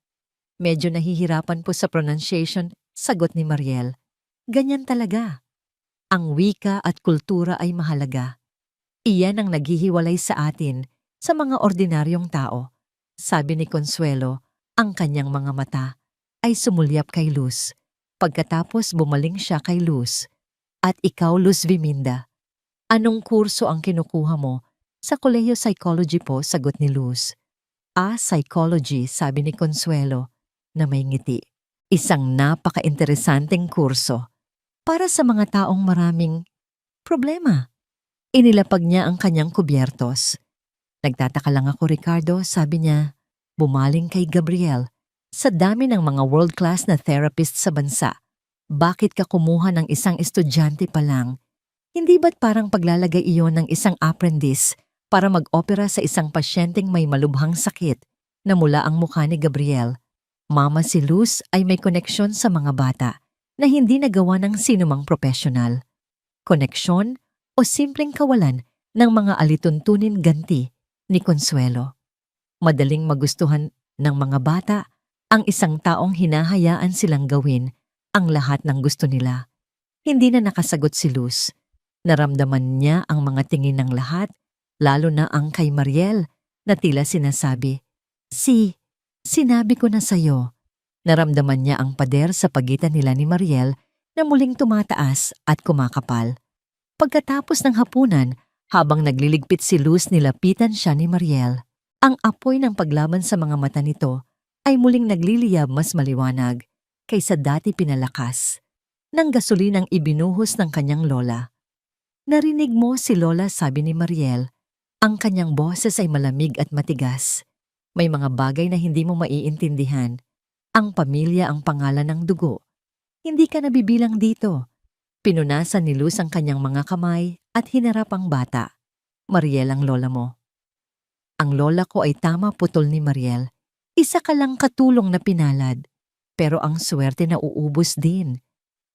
Medyo nahihirapan po sa pronunciation, sagot ni Mariel. Ganyan talaga. Ang wika at kultura ay mahalaga. Iyan ang naghihiwalay sa atin sa mga ordinaryong tao. Sabi ni Consuelo, ang kanyang mga mata ay sumulyap kay Luz. Pagkatapos bumaling siya kay Luz. At ikaw, Luz Viminda, anong kurso ang kinukuha mo? Sa Kolehiyo Psychology po, sagot ni Luz. Psychology, sabi ni Consuelo na may ngiti. Isang napaka-interesanteng kurso para sa mga taong maraming problema. Inilapag niya ang kanyang kubyertos. Nagtataka lang ako, Ricardo, sabi niya, bumaling kay Gabriel. Sa dami ng mga world-class na therapist sa bansa, bakit ka kumuha ng isang estudyante pa lang? Hindi ba't parang paglalagay iyon ng isang apprentice para mag-opera sa isang pasyenteng may malubhang sakit na mula ang mukha ni Gabriel? Mama, si Luz ay may koneksyon sa mga bata na hindi nagawa ng sinumang profesional. Koneksyon o simpleng kawalan ng mga alituntunin ganti ni Consuelo. Madaling magustuhan ng mga bata ang isang taong hinahayaan silang gawin ang lahat ng gusto nila. Hindi na nakasagot si Luz. Naramdaman niya ang mga tingin ng lahat, lalo na ang kay Mariel na tila sinasabi, sinabi ko na sa'yo. Naramdaman niya ang pader sa pagitan nila ni Mariel na muling tumataas at kumakapal. Pagkatapos ng hapunan, habang nagliligpit si Luz, nilapitan siya ni Mariel. Ang apoy ng paglaban sa mga mata nito ay muling nagliliyab mas maliwanag kaysa dati pinalakas ng gasolinang ibinuhos ng kanyang lola. Narinig mo si Lola, sabi ni Mariel. Ang kanyang boses ay malamig at matigas. May mga bagay na hindi mo maiintindihan. Ang pamilya ang pangalan ng dugo. Hindi ka nabibilang dito. Pinunasan ni Luz ang kanyang mga kamay at hinarap ang bata. Mariel, ang lola mo. Ang lola ko ay tama, putol ni Mariel. Isa ka lang katulong na pinalad. Pero ang swerte na uubos din.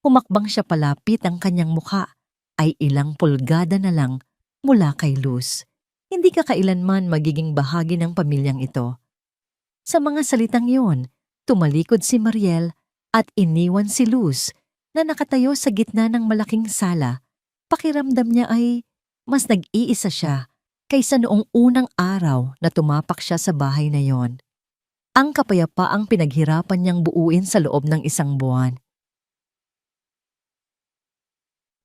Humakbang siya palapit, ang kanyang mukha ay ilang pulgada na lang mula kay Luz. Hindi ka kailanman magiging bahagi ng pamilyang ito. Sa mga salitang iyon, tumalikod si Mariel at iniwan si Luz na nakatayo sa gitna ng malaking sala. Pakiramdam niya ay mas nag-iisa siya kaysa noong unang araw na tumapak siya sa bahay na yon. Ang kapayapaang pinaghirapan niyang buuin sa loob ng isang buwan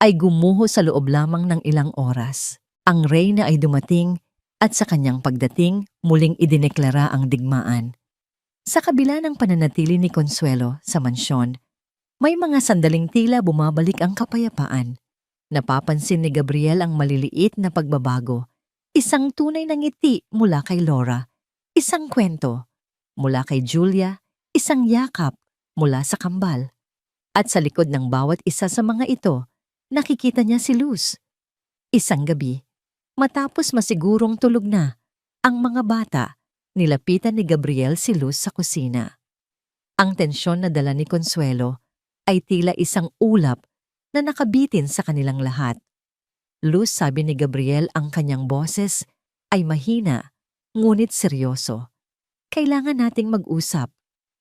ay gumuho sa loob lamang ng ilang oras. Ang reyna ay dumating at sa kanyang pagdating, muling idineklara ang digmaan. Sa kabila ng pananatili ni Consuelo sa mansyon, may mga sandaling tila bumabalik ang kapayapaan. Napapansin ni Gabriel ang maliliit na pagbabago. Isang tunay na ngiti mula kay Laura, isang kwento mula kay Julia, isang yakap mula sa kambal. At sa likod ng bawat isa sa mga ito, nakikita niya si Luz. Isang gabi, matapos masigurong tulog na ang mga bata, nilapitan ni Gabriel si Luz sa kusina. Ang tensyon na dala ni Consuelo ay tila isang ulap na nakabitin sa kanilang lahat. Luz, sabi ni Gabriel, ang kanyang boses ay mahina, ngunit seryoso. Kailangan nating mag-usap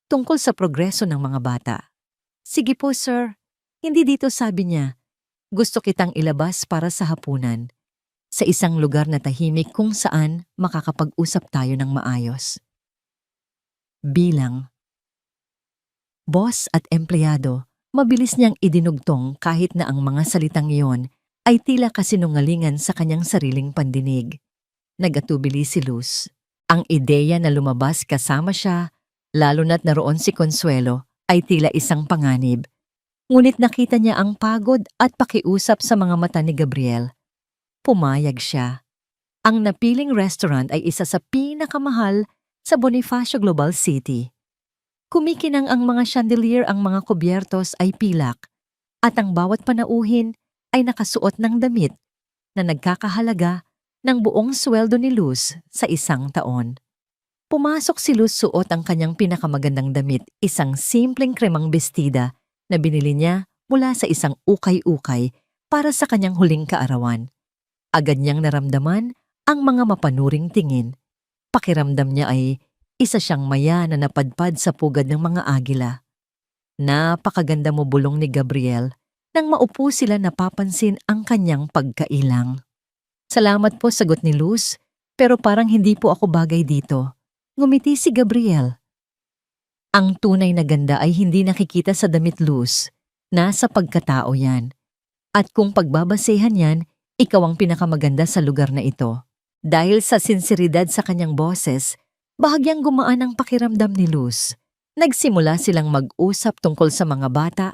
tungkol sa progreso ng mga bata. Sige po, sir. Hindi dito, sabi niya. Gusto kitang ilabas para sa hapunan. Sa isang lugar na tahimik kung saan makakapag-usap tayo ng maayos. Bilang boss at empleyado, mabilis niyang idinugtong kahit na ang mga salitang iyon ay tila kasinungalingan sa kanyang sariling pandinig. Nagatubili si Luz. Ang ideya na lumabas kasama siya, lalo na't naroon si Consuelo, ay tila isang panganib. Ngunit nakita niya ang pagod at pakiusap sa mga mata ni Gabriel. Pumayag siya. Ang napiling restaurant ay isa sa pinakamahal sa Bonifacio Global City. Kumikinang ang mga chandelier, ang mga kubyertos ay pilak, at ang bawat panauhin ay nakasuot ng damit na nagkakahalaga ng buong sweldo ni Luz sa isang taon. Pumasok si Luz, suot ang kanyang pinakamagandang damit, isang simpleng kremang bestida na binili niya mula sa isang ukay-ukay para sa kanyang huling kaarawan. Agad niyang naramdaman ang mga mapanuring tingin. Pakiramdam niya ay Isa siyang maya na napadpad sa pugad ng mga agila. Napakaganda mo, bulong ni Gabriel. Nang maupo sila, napapansin ang kanyang pagkailang. Salamat po, sagot ni Luz, pero parang hindi po ako bagay dito. Ngumiti si Gabriel. Ang tunay na ganda ay hindi nakikita sa damit, Luz. Nasa pagkatao yan. At kung pagbabasehan yan, ikaw ang pinakamaganda sa lugar na ito. Dahil sa sinseridad sa kanyang boses, bahagyang gumaan ang pakiramdam ni Luz. Nagsimula silang mag-usap tungkol sa mga bata,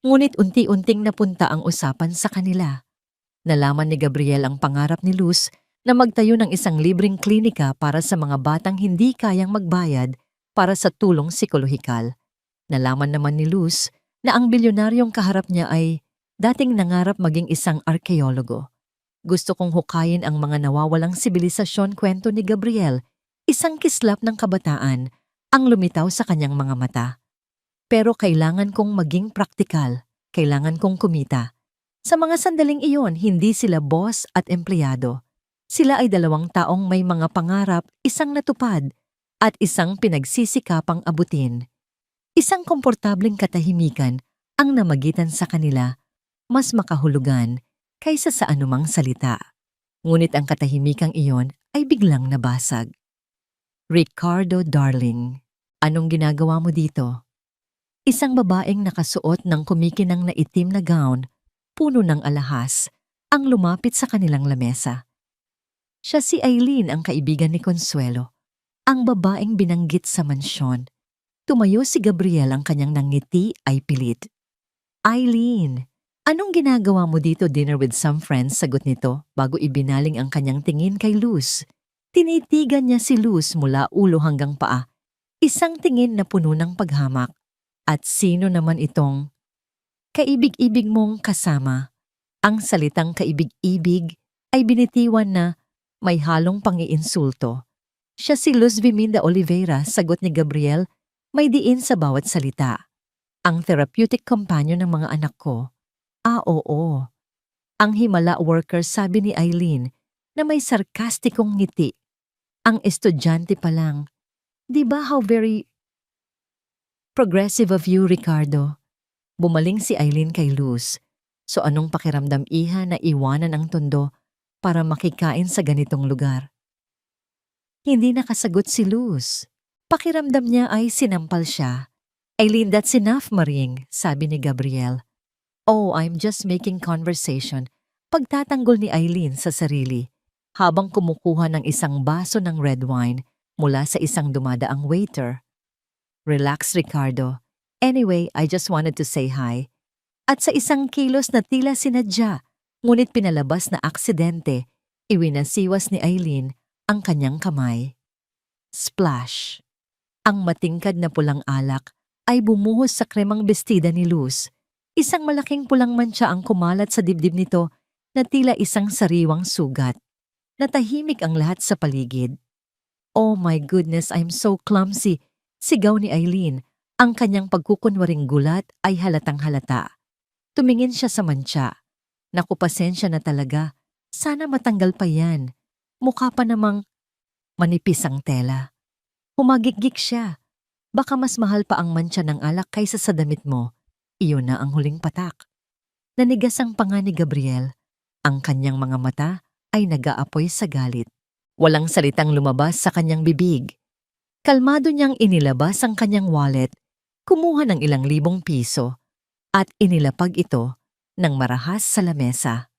ngunit unti-unting napunta ang usapan sa kanila. Nalaman ni Gabriel ang pangarap ni Luz na magtayo ng isang libreng klinika para sa mga batang hindi kayang magbayad para sa tulong psikolohikal. Nalaman naman ni Luz na ang bilyonaryong kaharap niya ay dating nangarap maging isang arkeologo. Gusto kong hukayin ang mga nawawalang sibilisasyon, kwento ni Gabriel, isang kislap ng kabataan ang lumitaw sa kanyang mga mata. Pero kailangan kong maging praktikal, kailangan kong kumita. Sa mga sandaling iyon, hindi sila boss at empleyado. Sila ay dalawang taong may mga pangarap, isang natupad at isang pinagsisikapang abutin. Isang komportableng katahimikan ang namagitan sa kanila, mas makahulugan kaysa sa anumang salita. Ngunit ang katahimikang iyon ay biglang nabasag. Ricardo, darling, anong ginagawa mo dito? Isang babaeng nakasuot ng kumikinang na itim na gown, puno ng alahas, ang lumapit sa kanilang lamesa. Siya si Eileen, ang kaibigan ni Consuelo, ang babaeng binanggit sa mansyon. Tumayo si Gabriel, ang kanyang nangiti ay pilit. Eileen, anong ginagawa mo dito? Dinner with some friends, sagot nito bago ibinaling ang kanyang tingin kay Luz. Tinitigan niya si Luz mula ulo hanggang paa, isang tingin na puno ng paghamak. At sino naman itong kaibig-ibig mong kasama? Ang salitang kaibig-ibig ay binitiwan na may halong pangiinsulto. Siya si Luz Viminda Oliveira, sagot ni Gabriel, may diin sa bawat salita. Ang therapeutic companion ng mga anak ko. Oo. Ang himala worker, sabi ni Eileen na may sarkastikong ngiti. Ang estudyante pa lang. Di ba how very progressive of you, Ricardo? Bumaling si Eileen kay Luz. So anong pakiramdam, iha, na iwanan ang tondo para makikain sa ganitong lugar? Hindi nakasagot si Luz. Pakiramdam niya ay sinampal siya. Eileen, that's enough, Maring, sabi ni Gabriel. Oh, I'm just making conversation. Pagtatanggol ni Eileen sa sarili habang kumukuha ng isang baso ng red wine mula sa isang dumadaang waiter. Relax, Ricardo. Anyway, I just wanted to say hi. At sa isang kilos na tila sinadya, ngunit pinalabas na aksidente, iwinasiwas ni Eileen ang kanyang kamay. Splash! Ang matingkad na pulang alak ay bumuhos sa kremang bestida ni Luz. Isang malaking pulang mantsa ang kumalat sa dibdib nito na tila isang sariwang sugat. Natahimik ang lahat sa paligid. Oh my goodness, I'm so clumsy, sigaw ni Eileen. Ang kanyang pagkukunwaring gulat ay halatang halata. Tumingin siya sa mantsa. Naku, pasensya na talaga. Sana matanggal pa yan. Mukha pa namang manipis ang tela. Humagikgik siya. Baka mas mahal pa ang mantsa ng alak kaysa sa damit mo. Iyon na ang huling patak. Nanigas ang panga ni Gabriel. Ang kanyang mga mata ay nag-aapoy sa galit. Walang salitang lumabas sa kanyang bibig. Kalmado niyang inilabas ang kanyang wallet, kumuha ng ilang libong piso, at inilapag ito ng marahas sa lamesa.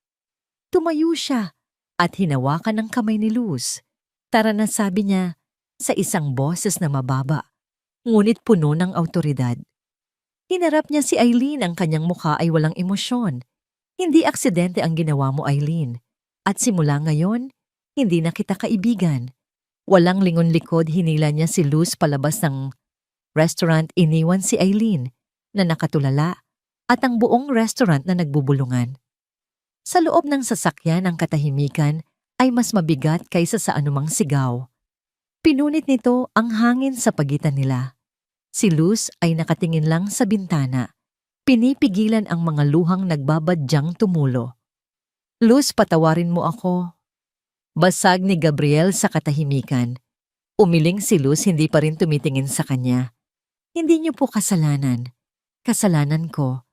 Tumayo siya at hinawakan ng kamay ni Luz. Tara na, sabi niya sa isang boses na mababa, ngunit puno ng awtoridad. Hinarap niya si Eileen, ang kanyang mukha ay walang emosyon. Hindi aksidente ang ginawa mo, Eileen. At simula ngayon, hindi na kita kaibigan. Walang lingon-likod, hinila niya si Luz palabas ng restaurant. Iniwan si Eileen na nakatulala at ang buong restaurant na nagbubulungan. Sa loob ng sasakyan, ang katahimikan ay mas mabigat kaysa sa anumang sigaw. Pinunit nito ang hangin sa pagitan nila. Si Luz ay nakatingin lang sa bintana. Pinipigilan ang mga luhang nagbabadyang tumulo. Luz, patawarin mo ako. Basag ni Gabriel sa katahimikan. Umiling si Luz, hindi pa rin tumitingin sa kanya. Hindi niyo po kasalanan. Kasalanan ko.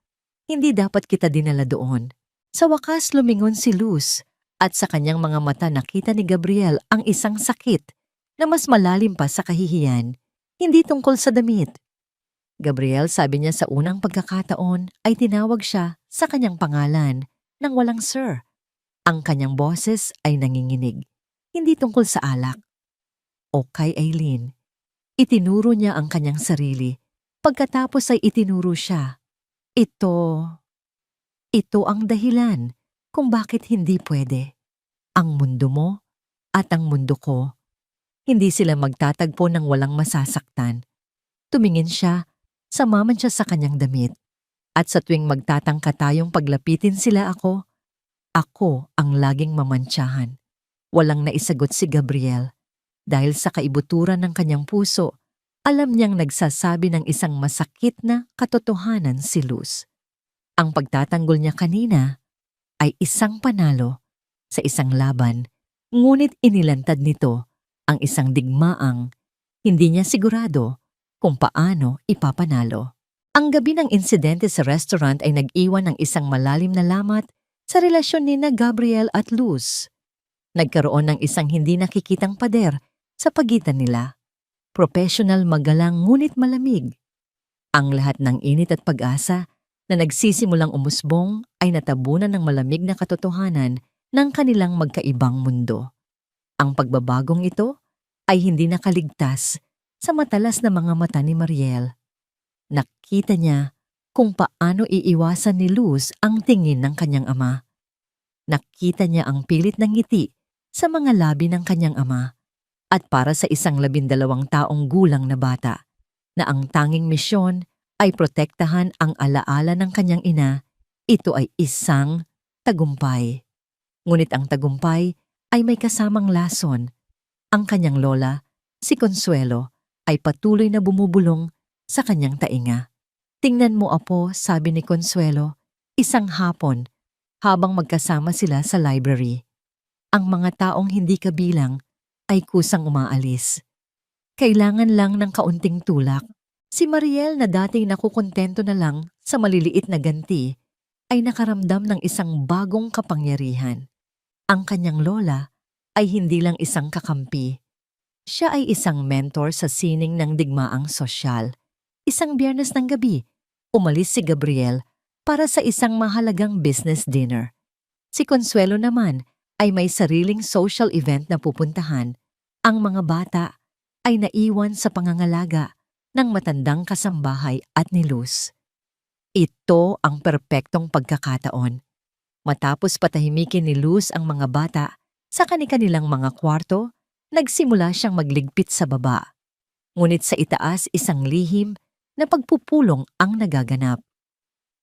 Hindi dapat kita dinala doon. Sa wakas lumingon si Luz at sa kanyang mga mata nakita ni Gabriel ang isang sakit na mas malalim pa sa kahihiyan, hindi tungkol sa damit. Gabriel, sabi niya sa unang pagkakataon ay tinawag siya sa kanyang pangalan nang walang sir. Ang kanyang boses ay nanginginig, hindi tungkol sa alak. O kay Aileen, itinuro niya ang kanyang sarili. Pagkatapos ay itinuro siya. Ito ang dahilan kung bakit hindi pwede. Ang mundo mo at ang mundo ko. Hindi sila magtatagpo ng walang masasaktan. Tumingin siya, samaman siya sa kanyang damit. At sa tuwing magtatangka tayong paglapitin sila ako ang laging mamantsahan. Walang naisagot si Gabriel. Dahil sa kaibuturan ng kanyang puso, alam niyang nagsasabi ng isang masakit na katotohanan si Luz. Ang pagtatanggol niya kanina ay isang panalo sa isang laban, ngunit inilantad nito ang isang digmaang hindi niya sigurado kung paano ipapanalo. Ang gabi ng insidente sa restaurant ay nag-iwan ng isang malalim na lamat sa relasyon ni Gabriel at Luz. Nagkaroon ng isang hindi nakikitang pader sa pagitan nila. Professional, magalang, ngunit malamig. Ang lahat ng init at pag-asa na nagsisimulang umusbong ay natabunan ng malamig na katotohanan ng kanilang magkaibang mundo. Ang pagbabagong ito ay hindi nakaligtas sa matalas na mga mata ni Mariel. Nakita niya kung paano iiwasan ni Luz ang tingin ng kanyang ama. Nakita niya ang pilit ng ngiti sa mga labi ng kanyang ama. At para sa isang 12 taong gulang na bata, na ang tanging misyon ay protektahan ang alaala ng kanyang ina, ito ay isang tagumpay. Ngunit ang tagumpay ay may kasamang lason. Ang kanyang lola, si Consuelo, ay patuloy na bumubulong sa kanyang tainga. Tingnan mo, apo, sabi ni Consuelo, isang hapon, habang magkasama sila sa library. Ang mga taong hindi kabilang ay kusang umaalis. Kailangan lang ng kaunting tulak. Si Mariel na dating nakukontento na lang sa maliliit na ganti ay nakaramdam ng isang bagong kapangyarihan. Ang kanyang lola ay hindi lang isang kakampi. Siya ay isang mentor sa sining ng digmaang sosyal. Isang Biyernes ng gabi, umalis si Gabriel para sa isang mahalagang business dinner. Si Consuelo naman ay may sariling social event na pupuntahan. Ang mga bata ay naiwan sa pangangalaga ng matandang kasambahay at ni Luz. Ito ang perpektong pagkakataon. Matapos patahimikin ni Luz ang mga bata sa kani-kanilang mga kwarto, nagsimula siyang magligpit sa baba. Ngunit sa itaas isang lihim na pagpupulong ang nagaganap.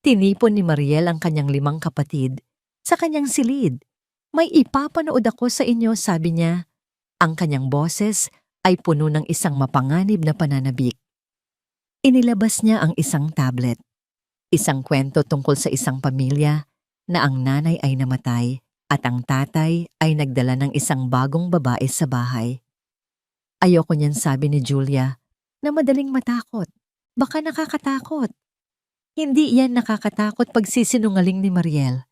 Tinipon ni Mariel ang kanyang 5 kapatid sa kanyang silid. May ipapanood ako sa inyo, sabi niya. Ang kanyang boses ay puno ng isang mapanganib na pananabik. Inilabas niya ang isang tablet. Isang kwento tungkol sa isang pamilya na ang nanay ay namatay at ang tatay ay nagdala ng isang bagong babae sa bahay. Ayoko niyan, sabi ni Julia, na madaling matakot. Baka nakakatakot. Hindi yan nakakatakot, pagsisinungaling ni Mariel.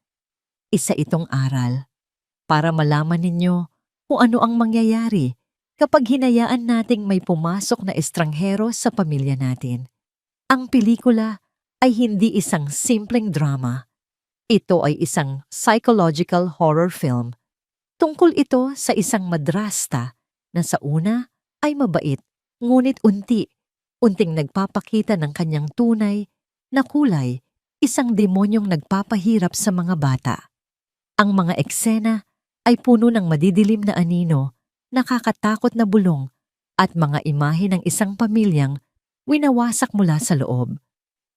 Isa itong aral para malaman ninyo kung ano ang mangyayari kapag hinayaan nating may pumasok na estranghero sa pamilya natin. Ang pelikula ay hindi isang simpleng drama. Ito ay isang psychological horror film. Tungkol ito sa isang madrasta na sa una ay mabait, ngunit unting nagpapakita ng kanyang tunay na kulay, isang demonyong nagpapahirap sa mga bata. Ang mga eksena ay puno ng madidilim na anino, nakakatakot na bulong, at mga imahe ng isang pamilyang winawasak mula sa loob.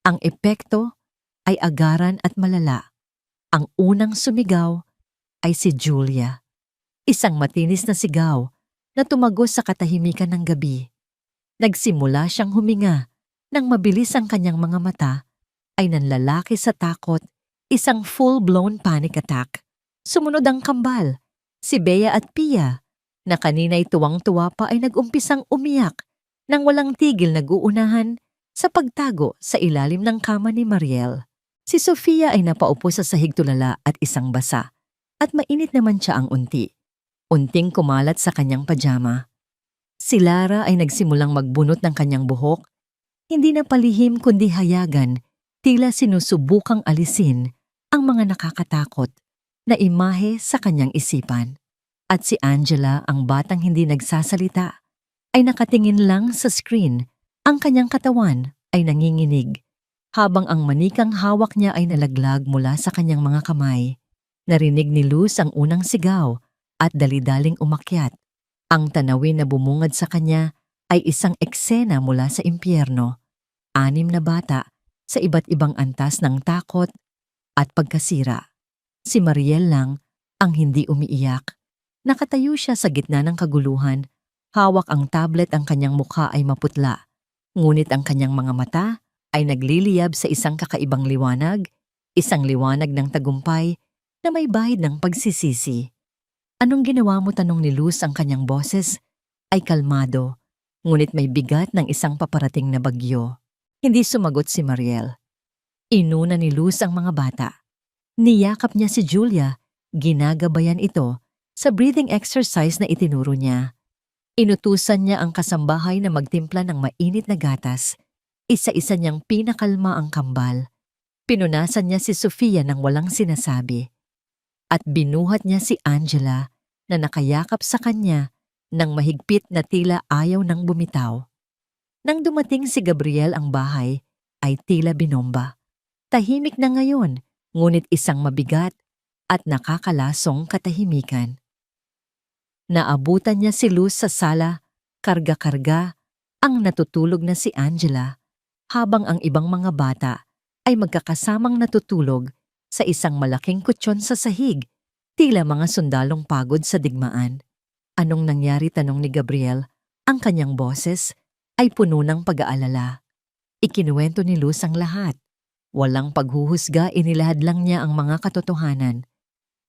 Ang epekto ay agaran at malala. Ang unang sumigaw ay si Julia. Isang matinis na sigaw na tumagos sa katahimikan ng gabi. Nagsimula siyang huminga nang mabilis ang kanyang mga mata ay nanlalaki sa takot, isang full-blown panic attack. Sumunod ang kambal, si Bea at Pia, na kanina'y tuwang-tuwa pa ay nag-umpisang umiyak nang walang tigil nag-uunahan sa pagtago sa ilalim ng kama ni Mariel. Si Sofia ay napaupo sa sahig tulala at isang basa, at mainit naman siya ang unti. Unting kumalat sa kanyang pajama. Si Lara ay nagsimulang magbunot ng kanyang buhok, hindi na palihim kundi hayagan, tila sinusubukang alisin ang mga nakakatakot na imahe sa kanyang isipan. At si Angela, ang batang hindi nagsasalita, ay nakatingin lang sa screen. Ang kanyang katawan ay nanginginig, habang ang manikang hawak niya ay nalaglag mula sa kanyang mga kamay. Narinig ni Luz ang unang sigaw at dali-daling umakyat. Ang tanawin na bumungad sa kanya ay isang eksena mula sa impyerno. 6 na bata sa iba't ibang antas ng takot at pagkasira. Si Mariel lang ang hindi umiiyak. Nakatayo siya sa gitna ng kaguluhan. Hawak ang tablet, ang kanyang mukha ay maputla. Ngunit ang kanyang mga mata ay nagliliyab sa isang kakaibang liwanag, isang liwanag ng tagumpay na may bahid ng pagsisisi. Anong ginawa mo? Tanong ni Luz. Ang kanyang boses ay kalmado, ngunit may bigat ng isang paparating na bagyo. Hindi sumagot si Mariel. Inuna ni Luz ang mga bata. Niyakap niya si Julia, ginagabayan ito sa breathing exercise na itinuro niya. Inutusan niya ang kasambahay na magtimpla ng mainit na gatas. Isa-isa niyang pinakalma ang kambal. Pinunasan niya si Sofia nang walang sinasabi. At binuhat niya si Angela na nakayakap sa kanya nang mahigpit na tila ayaw nang bumitaw. Nang dumating si Gabriel, ang bahay ay tila binomba. Tahimik na ngayon, ngunit isang mabigat at nakakalasong katahimikan. Naabutan niya si Luz sa sala, karga-karga ang natutulog na si Angela, habang ang ibang mga bata ay magkakasamang natutulog sa isang malaking kutsyon sa sahig, tila mga sundalong pagod sa digmaan. Anong nangyari? Tanong ni Gabriel. Ang kanyang boses ay puno ng pag-aalala. Ikinuwento ni Luz ang lahat. Walang paghuhusga, inilahad lang niya ang mga katotohanan.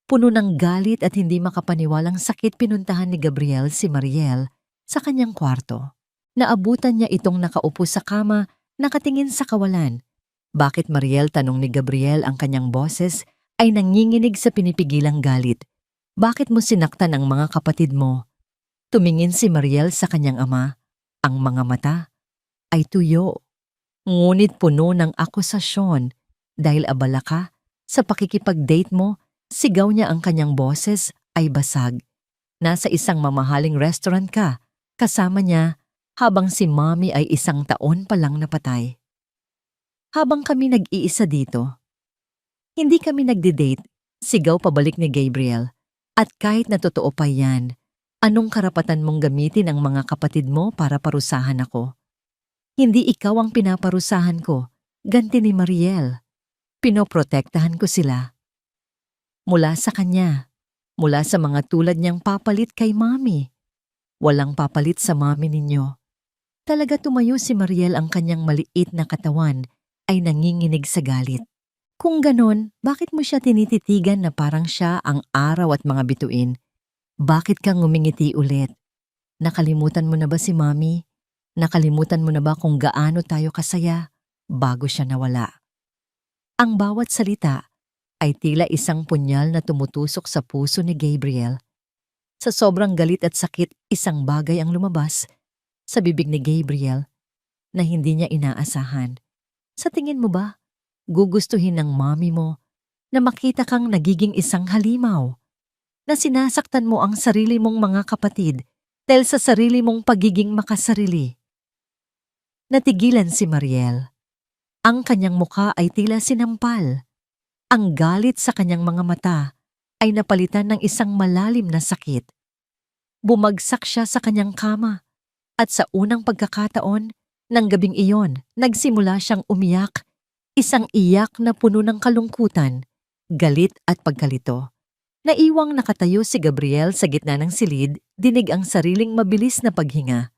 Puno ng galit at hindi makapaniwalang sakit, pinuntahan ni Gabriel si Mariel sa kanyang kwarto. Naabutan niya itong nakaupo sa kama, nakatingin sa kawalan. Bakit, Mariel? Tanong ni Gabriel. Ang kanyang boses ay nanginginig sa pinipigilang galit. Bakit mo sinaktan ang mga kapatid mo? Tumingin si Mariel sa kanyang ama. Ang mga mata ay tuyo, ngunit puno ng akusasyon dahil abala ka sa pakikipag-date mo. Sigaw niya, ang kanyang boses ay basag. Nasa isang mamahaling restaurant ka, kasama niya, habang si Mommy ay 1 taon pa lang napatay. Habang kami nag-iisa dito. Hindi kami nagde-date, sigaw pabalik ni Gabriel. At kahit na totoo pa yan, anong karapatan mong gamitin ang mga kapatid mo para parusahan ako? Hindi ikaw ang pinaparusahan ko, ganti ni Mariel. Pinoprotektahan ko sila. Mula sa kanya, mula sa mga tulad niyang papalit kay Mommy. Walang papalit sa Mommy ninyo. Talaga tumayo si Mariel, ang kanyang maliit na katawan ay nanginginig sa galit. Kung ganon, bakit mo siya tinititigan na parang siya ang araw at mga bituin? Bakit kang ngumingiti ulit? Nakalimutan mo na ba si Mommy? Nakalimutan mo na ba kung gaano tayo kasaya bago siya nawala? Ang bawat salita ay tila isang punyal na tumutusok sa puso ni Gabriel. Sa sobrang galit at sakit, isang bagay ang lumabas sa bibig ni Gabriel na hindi niya inaasahan. Sa tingin mo ba, gugustuhin ng Mommy mo na makita kang nagiging isang halimaw? Na sinasaktan mo ang sarili mong mga kapatid dahil sa sarili mong pagiging makasarili? Natigilan si Mariel. Ang kanyang mukha ay tila sinampal. Ang galit sa kanyang mga mata ay napalitan ng isang malalim na sakit. Bumagsak siya sa kanyang kama at sa unang pagkakataon ng gabing iyon, nagsimula siyang umiyak, isang iyak na puno ng kalungkutan, galit at pagkalito. Naiwang nakatayo si Gabriel sa gitna ng silid, dinig ang sariling mabilis na paghinga.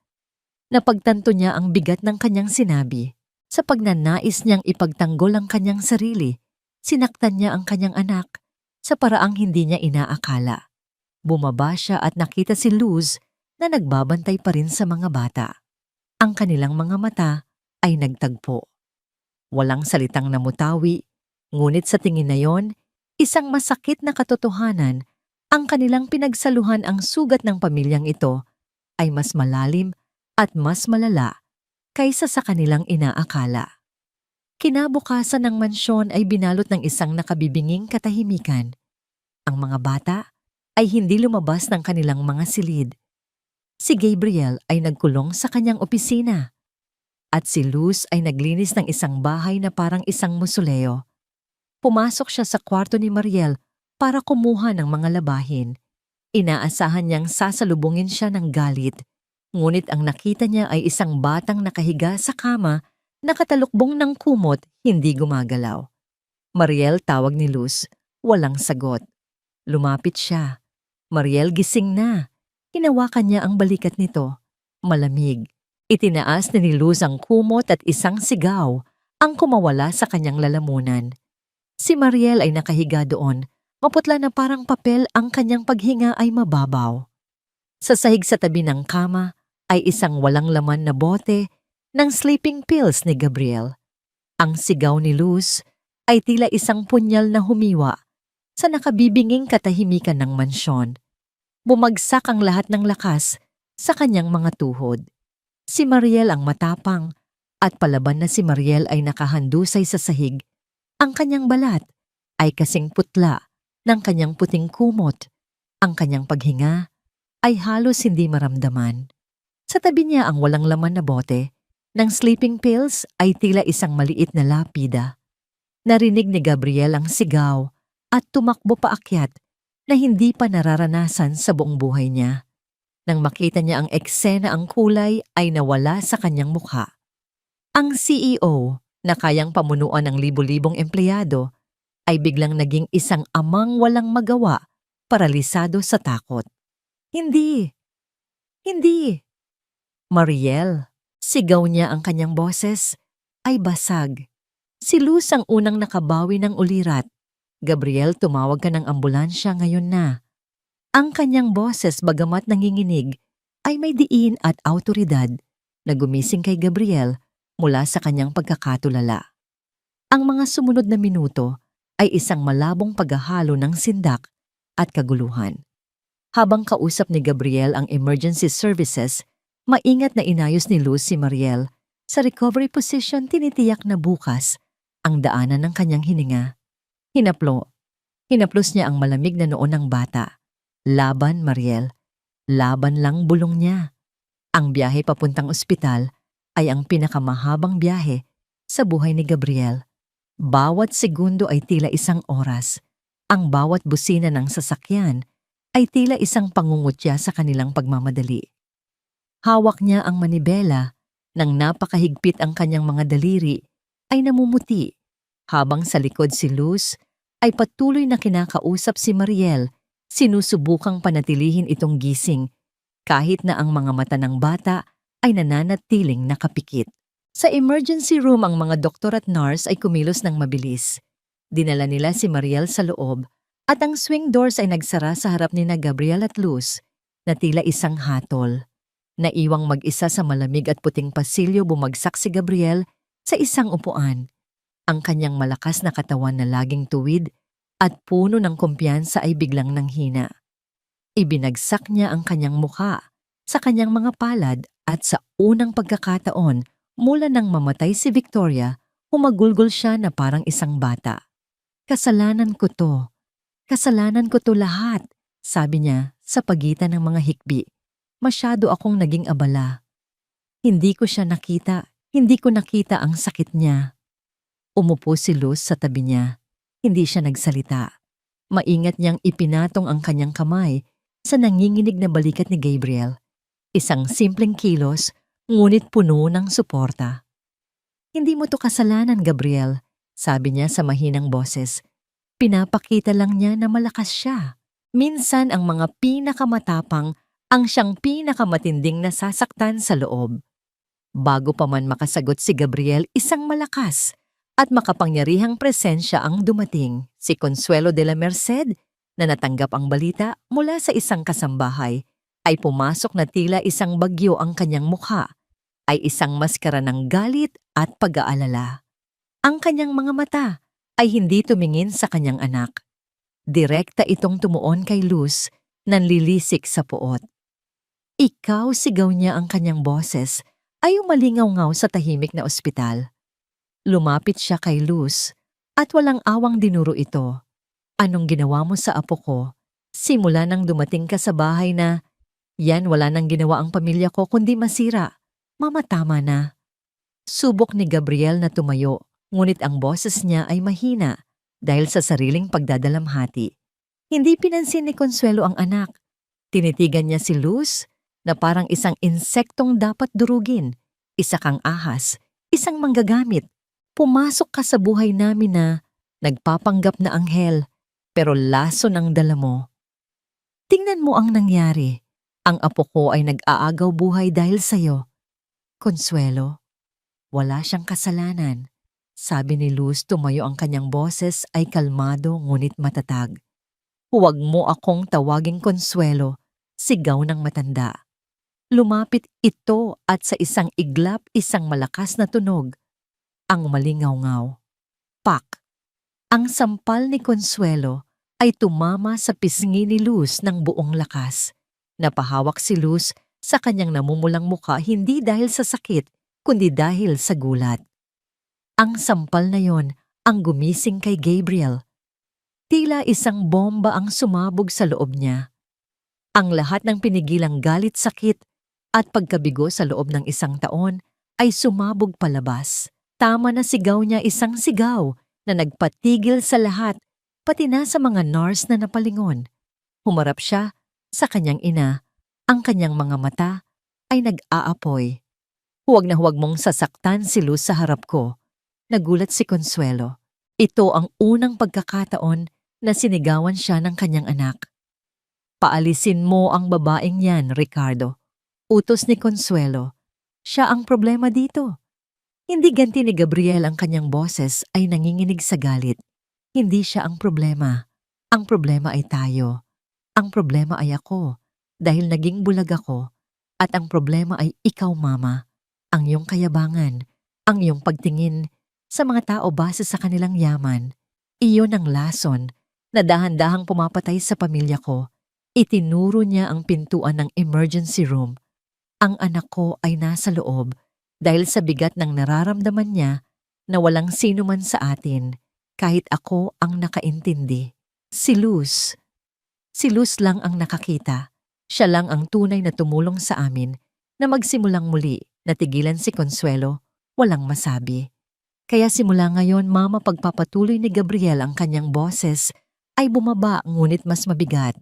Napagtanto niya ang bigat ng kanyang sinabi. Sa pagnanais niyang ipagtanggol ang kanyang sarili, sinaktan niya ang kanyang anak sa paraang hindi niya inaakala. Bumaba siya at nakita si Luz na nagbabantay pa rin sa mga bata. Ang kanilang mga mata ay nagtagpo. Walang salitang namutawi, ngunit sa tingin na yon, isang masakit na katotohanan, ang kanilang pinagsaluhan ang sugat ng pamilyang ito ay mas malalim at mas malala kaysa sa kanilang inaakala. Kinabukasan ng mansyon ay binalot ng isang nakabibinging katahimikan. Ang mga bata ay hindi lumabas ng kanilang mga silid. Si Gabriel ay nagkulong sa kanyang opisina at si Luz ay naglinis ng isang bahay na parang isang musoleo. Pumasok siya sa kwarto ni Mariel para kumuha ng mga labahin. Inaasahan niyang sasalubungin siya ng galit, ngunit ang nakita niya ay isang batang nakahiga sa kama, nakatalukbong ng kumot, hindi gumagalaw. Mariel, tawag ni Luz, walang sagot. Lumapit siya. Mariel, gising na. Hinawakan niya ang balikat nito. Malamig. Itinaas ni Luz ang kumot at isang sigaw ang kumawala sa kanyang lalamunan. Si Mariel ay nakahiga doon. Maputla na parang papel, ang kanyang paghinga ay mababaw. Sa sahig sa tabi ng kama ay isang walang laman na bote ng sleeping pills ni Gabriel. Ang sigaw ni Luz ay tila isang punyal na humiwa sa nakabibinging katahimikan ng mansyon. Bumagsak ang lahat ng lakas sa kanyang mga tuhod. Si Mariel ang matapang at palaban na si Mariel ay nakahandusay sa sahig. Ang kanyang balat ay kasing putla ng kanyang puting kumot. Ang kanyang paghinga ay halos hindi maramdaman. Sa tabi niya ang walang laman na bote ng sleeping pills ay tila isang maliit na lapida. Narinig ni Gabriel ang sigaw at tumakbo paakyat na hindi pa nararanasan sa buong buhay niya. Nang makita niya ang eksena, ang kulay ay nawala sa kanyang mukha. Ang CEO na kayang pamunuan ng libu-libong empleyado ay biglang naging isang amang walang magawa, paralisado sa takot. Hindi! Hindi! Mariel, sigaw niya, ang kanyang boses ay basag. Si Luz ang unang nakabawi ng ulirat. Gabriel, tumawag ka ng ambulansya ngayon na. Ang kanyang boses, bagamat nanginginig, ay may diin at awtoridad na gumising kay Gabriel mula sa kanyang pagkakatulala. Ang mga sumunod na minuto ay isang malabong paghahalo ng sindak at kaguluhan. Habang kausap ni Gabriel ang emergency services, maingat na inayos ni Luz si Mariel. Sa recovery position, tinitiyak na bukas ang daanan ng kanyang hininga. Hinaplos niya ang malamig na noo ng bata. Laban, Mariel. Laban lang, bulong niya. Ang biyahe papuntang ospital ay ang pinakamahabang biyahe sa buhay ni Gabriel. Bawat segundo ay tila isang oras. Ang bawat busina ng sasakyan ay tila isang pangungutya sa kanilang pagmamadali. Hawak niya ang manibela, nang napakahigpit ang kanyang mga daliri ay namumuti, habang sa likod si Luz ay patuloy na kinakausap si Mariel. Sinusubukang panatilihin itong gising kahit na ang mga mata ng bata ay nananatiling nakapikit. Sa emergency room, ang mga doktor at nurse ay kumilos ng mabilis. Dinala nila si Mariel sa loob at ang swing doors ay nagsara sa harap ni na Gabriel at Luz na tila isang hatol. Naiwang mag-isa sa malamig at puting pasilyo, bumagsak si Gabriel sa isang upuan. Ang kanyang malakas na katawan na laging tuwid at puno ng kumpiyansa ay biglang nanghina. Ibinagsak niya ang kanyang mukha sa kanyang mga palad at sa unang pagkakataon mula nang mamatay si Victoria, humagulgol siya na parang isang bata. Kasalanan ko to lahat, sabi niya sa pagitan ng mga hikbi. Masyado akong naging abala. Hindi ko nakita ang sakit niya. Umupo si Luz sa tabi niya. Hindi siya nagsalita. Maingat niyang ipinatong ang kanyang kamay sa nanginginig na balikat ni Gabriel. Isang simpleng kilos, ngunit puno ng suporta. Hindi mo to kasalanan, Gabriel, sabi niya sa mahinang boses. Pinapakita lang niya na malakas siya. Minsan ang mga pinakamatapang ang siyang pinakamatinding nasasaktan sa loob. Bago pa man makasagot si Gabriel, isang malakas at makapangyarihang presensya ang dumating, si Consuelo de la Merced, na natanggap ang balita mula sa isang kasambahay, ay pumasok na tila isang bagyo ang kanyang mukha, ay isang maskara ng galit at pag-aalala. Ang kanyang mga mata ay hindi tumingin sa kanyang anak. Direkta itong tumuon kay Luz, nanlilisik sa puot. Ikaw, sigaw niya ang kanyang boses, ay umalingaw-ngaw sa tahimik na ospital. Lumapit siya kay Luz at walang awang dinuro ito. Anong ginawa mo sa apo ko? Simula nang dumating ka sa bahay na, yan wala nang ginawa ang pamilya ko kundi masira. Mama, tama na. Subok ni Gabriel na tumayo, ngunit ang boses niya ay mahina dahil sa sariling pagdadalamhati. Hindi pinansin ni Consuelo ang anak. Tinitigan niya si Luz na parang isang insektong dapat durugin, isa kang ahas, isang manggagamit. Pumasok ka sa buhay namin na nagpapanggap na anghel, pero laso ng dala mo. Tingnan mo ang nangyari. Ang apo ko ay nag-aagaw buhay dahil sa'yo. Consuelo, wala siyang kasalanan. Sabi ni Luz, tumayo, ang kanyang boses ay kalmado ngunit matatag. Huwag mo akong tawaging Consuelo, sigaw ng matanda. Lumapit ito at sa isang iglap, isang malakas na tunog. Ang malingaw-ngaw. Pak! Ang sampal ni Consuelo ay tumama sa pisngi ni Luz ng buong lakas. Napahawak si Luz sa kanyang namumulang mukha hindi dahil sa sakit, kundi dahil sa gulat. Ang sampal na yon ang gumising kay Gabriel. Tila isang bomba ang sumabog sa loob niya. Ang lahat ng pinigilang galit, sakit at pagkabigo sa loob ng isang taon ay sumabog palabas. Tama na, sigaw niya, isang sigaw na nagpatigil sa lahat, pati na sa mga nurse na napalingon. Humarap siya sa kanyang ina. Ang kanyang mga mata ay nag-aapoy. Huwag na huwag mong sasaktan si Luz sa harap ko. Nagulat si Consuelo. Ito ang unang pagkakataon na sinigawan siya ng kanyang anak. Paalisin mo ang babaeng yan, Ricardo. Utos ni Consuelo. Siya ang problema dito. Hindi ganti ni Gabriel, ang kanyang boses ay nanginginig sa galit. Hindi siya ang problema. Ang problema ay tayo. Ang problema ay ako, dahil naging bulag ako. At ang problema ay ikaw, Mama. Ang iyong kayabangan, ang iyong pagtingin sa mga tao base sa kanilang yaman. Iyon ang lason na dahan-dahang pumapatay sa pamilya ko. Itinuro niya ang pintuan ng emergency room. Ang anak ko ay nasa loob dahil sa bigat ng nararamdaman niya na walang sino man sa atin, kahit ako ang nakaintindi. Si Luz. Si Luz lang ang nakakita. Siya lang ang tunay na tumulong sa amin na magsimulang muli. Natigilan si Consuelo, walang masabi. Kaya simula ngayon, Mama, pagpapatuloy ni Gabriel, ang kanyang boses ay bumaba ngunit mas mabigat.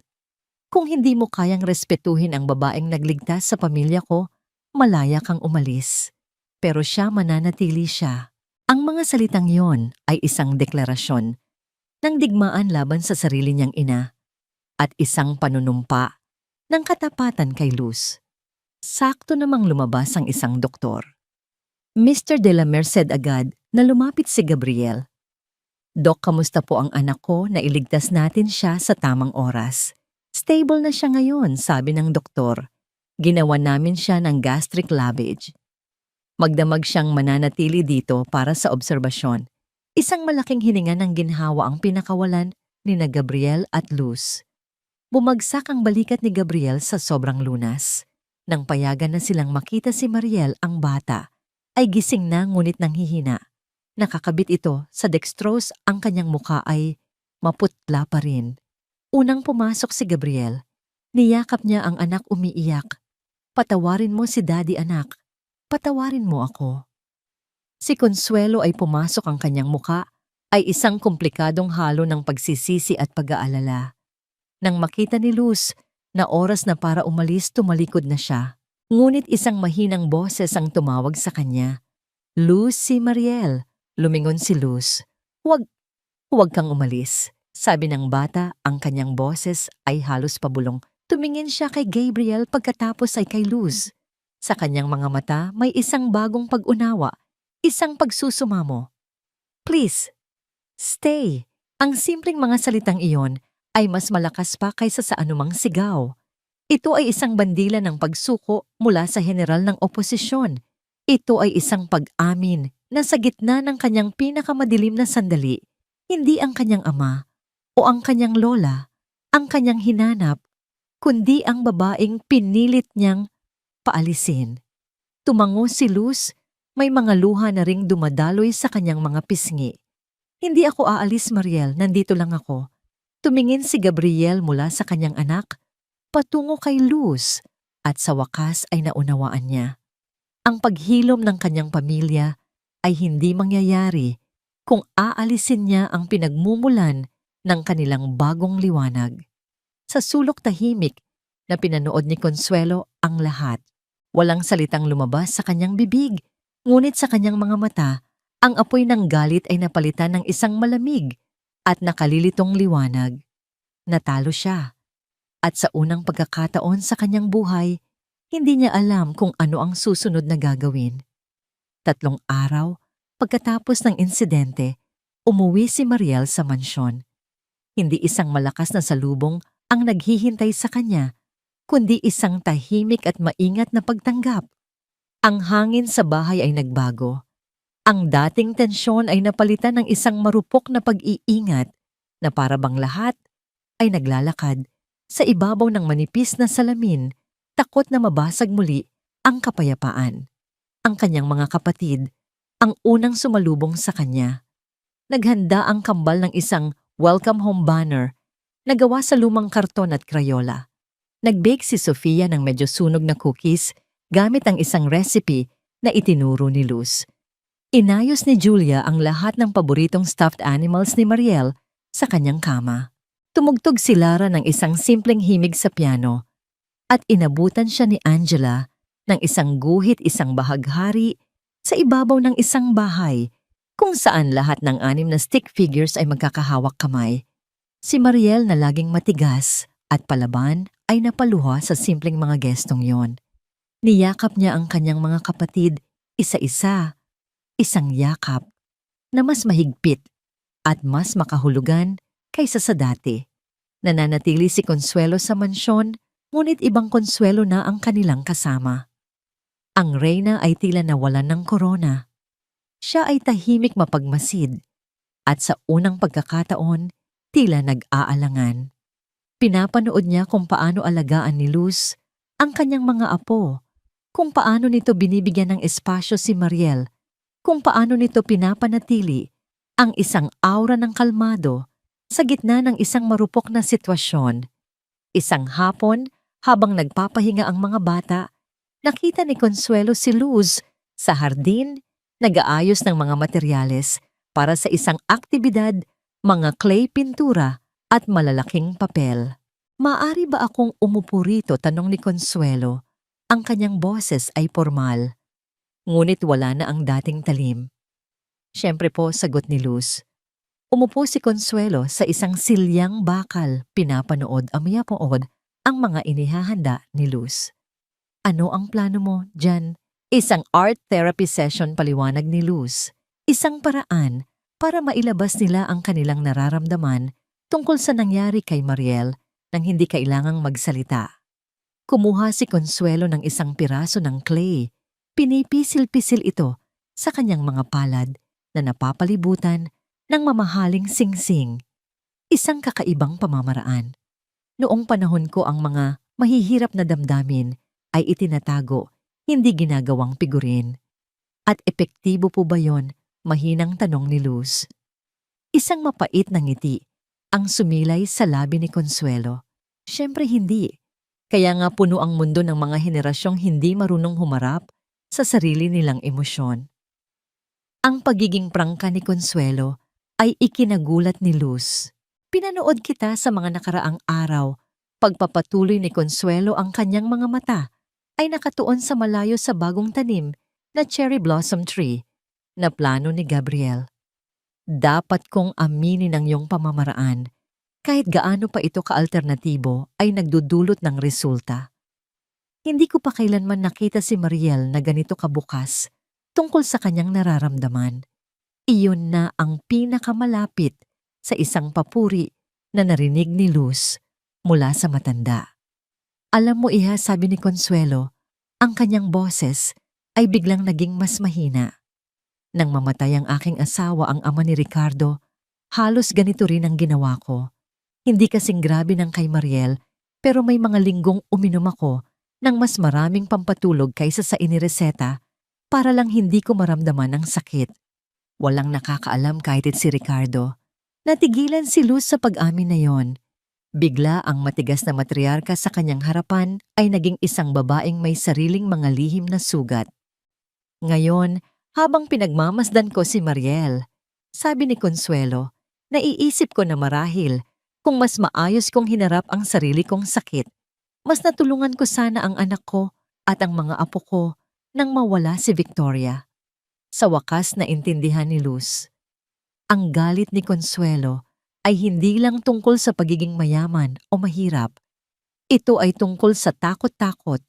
Kung hindi mo kayang respetuhin ang babaeng nagligtas sa pamilya ko, malaya kang umalis. Pero siya, mananatili siya. Ang mga salitang yon ay isang deklarasyon ng digmaan laban sa sarili niyang ina at isang panunumpa ng katapatan kay Luz. Sakto namang lumabas ang isang doktor. Mr. De La Merced agad na lumapit si Gabriel. Dok, kamusta po ang anak ko na iligtas natin siya sa tamang oras? Stable na siya ngayon, sabi ng doktor. Ginawa namin siya ng gastric lavage. Magdamag siyang mananatili dito para sa obserbasyon. Isang malaking hininga ng ginhawa ang pinakawalan ni na Gabriel at Luz. Bumagsak ang balikat ni Gabriel sa sobrang lunas. Nang payagan na silang makita si Mariel, ang bata, ay gising na ngunit nanghihina. Nakakabit ito sa dextrose, ang kanyang muka ay maputla pa rin. Unang pumasok si Gabriel. Niyakap niya ang anak, umiiyak. Patawarin mo si Daddy, anak. Patawarin mo ako. Si Consuelo ay pumasok, ang kanyang muka ay isang komplikadong halo ng pagsisisi at pag-aalala. Nang makita ni Luz na oras na para umalis, tumalikod na siya. Ngunit isang mahinang boses ang tumawag sa kanya. Luz, si Mariel. Lumingon si Luz. Huwag kang umalis. Sabi ng bata, ang kanyang boses ay halos pabulong. Tumingin siya kay Gabriel, pagkatapos ay kay Luz. Sa kanyang mga mata may isang bagong pag-unawa, isang pagsusumamo. Please, stay. Ang simpleng mga salitang iyon ay mas malakas pa kaysa sa anumang sigaw. Ito ay isang bandila ng pagsuko mula sa general ng oposisyon. Ito ay isang pag-amin na sa gitna ng kanyang pinakamadilim na sandali, hindi ang kanyang ama o ang kanyang lola ang kanyang hinanap, kundi ang babaeng pinilit niyang paalisin. Tumango si Luz, may mga luha na ring dumadaloy sa kanyang mga pisngi. Hindi ako aalis, Mariel, nandito lang ako. Tumingin si Gabriel mula sa kanyang anak, patungo kay Luz, at sa wakas ay naunawaan niya. Ang paghilom ng kanyang pamilya ay hindi mangyayari kung aalisin niya ang pinagmumulan ng kanilang bagong liwanag. Sa sulok tahimik na pinanood ni Consuelo ang lahat, walang salitang lumabas sa kanyang bibig, ngunit sa kanyang mga mata, ang apoy ng galit ay napalitan ng isang malamig at nakalilitong liwanag. Natalo siya. At sa unang pagkakataon sa kanyang buhay, hindi niya alam kung ano ang susunod na gagawin. 3 araw pagkatapos ng insidente, umuwi si Mariel sa mansyon. Hindi isang malakas na salubong ang naghihintay sa kanya, kundi isang tahimik at maingat na pagtanggap. Ang hangin sa bahay ay nagbago. Ang dating tensyon ay napalitan ng isang marupok na pag-iingat na para bang lahat ay naglalakad sa ibabaw ng manipis na salamin, takot na mabasag muli ang kapayapaan. Ang kanyang mga kapatid, ang unang sumalubong sa kanya. Naghanda ang kambal ng isang welcome home banner na gawa sa lumang karton at krayola. Nag-bake si Sofia ng medyo sunog na cookies gamit ang isang recipe na itinuro ni Luz. Inayos ni Julia ang lahat ng paboritong stuffed animals ni Mariel sa kanyang kama. Tumugtog si Lara ng isang simpleng himig sa piano at inabutan siya ni Angela ng isang guhit isang bahaghari sa ibabaw ng isang bahay kung saan lahat ng 6 na stick figures ay magkakahawak kamay. Si Mariel na laging matigas at palaban ay napaluha sa simpleng mga gestong yon. Niyakap niya ang kanyang mga kapatid isa-isa, isang yakap na mas mahigpit at mas makahulugan kaysa sa dati. Nananatili si Consuelo sa mansyon, ngunit ibang Consuelo na ang kanilang kasama. Ang reyna ay tila nawalan ng korona. Siya ay tahimik mapagmasid, at sa unang pagkakataon, tila nag-aalangan. Pinapanood niya kung paano alagaan ni Luz ang kanyang mga apo, kung paano nito binibigyan ng espasyo si Mariel, kung paano nito pinapanatili ang isang aura ng kalmado sa gitna ng isang marupok na sitwasyon. Isang hapon, habang nagpapahinga ang mga bata, nakita ni Consuelo si Luz sa hardin, nag-aayos ng mga materyales para sa isang aktibidad, mga clay pintura at malalaking papel. Maari ba akong umupo rito? Tanong ni Consuelo. Ang kanyang boses ay formal. Ngunit wala na ang dating talim. Siyempre po, sagot ni Luz. Umupo si Consuelo sa isang silyang bakal, pinapanood amayapood ang mga inihahanda ni Luz. Ano ang plano mo dyan? Isang art therapy session, paliwanag ni Luz. Isang paraan para mailabas nila ang kanilang nararamdaman tungkol sa nangyari kay Mariel nang hindi kailangang magsalita. Kumuha si Consuelo ng isang piraso ng clay. Pinipisil-pisil ito sa kanyang mga palad na napapalibutan ng mamahaling singsing. Isang kakaibang pamamaraan. Noong panahon ko ang mga mahihirap na damdamin ay itinatago, hindi ginagawang figurin. At epektibo po ba yon? Mahinang tanong ni Luz. Isang mapait na ngiti ang sumilay sa labi ni Consuelo. Siyempre hindi. Kaya nga puno ang mundo ng mga henerasyong hindi marunong humarap sa sarili nilang emosyon. Ang pagiging prangka ni Consuelo ay ikinagulat ni Luz. Pinanood kita sa mga nakaraang araw. Pagpapatuloy ni Consuelo, ang kanyang mga mata ay nakatuon sa malayo sa bagong tanim na cherry blossom tree na plano ni Gabriel. Dapat kong aminin ang iyong pamamaraan. Kahit gaano pa ito ka-alternatibo ay nagdudulot ng resulta. Hindi ko pa kailanman nakita si Mariel na ganito kabukas tungkol sa kanyang nararamdaman. Iyon na ang pinakamalapit sa isang papuri na narinig ni Luz mula sa matanda. Alam mo iha, sabi ni Consuelo, ang kanyang boses ay biglang naging mas mahina. Nang mamatay ang aking asawa, ang ama ni Ricardo, halos ganito rin ang ginawa ko. Hindi kasing grabe ng kay Mariel, pero may mga linggong uminom ako ng mas maraming pampatulog kaysa sa inireseta para lang hindi ko maramdaman ang sakit. Walang nakakaalam kahit si Ricardo. Natigilan si Luz sa pag-amin na yon. Bigla ang matigas na matriarka sa kanyang harapan ay naging isang babaeng may sariling mga lihim na sugat. Ngayon, habang pinagmamasdan ko si Mariel, sabi ni Consuelo, naiisip ko na marahil kung mas maayos kong hinarap ang sarili kong sakit, mas natulungan ko sana ang anak ko at ang mga apo ko nang mawala si Victoria. Sa wakas na intindihan ni Luz. Ang galit ni Consuelo ay hindi lang tungkol sa pagiging mayaman o mahirap. Ito ay tungkol sa takot-takot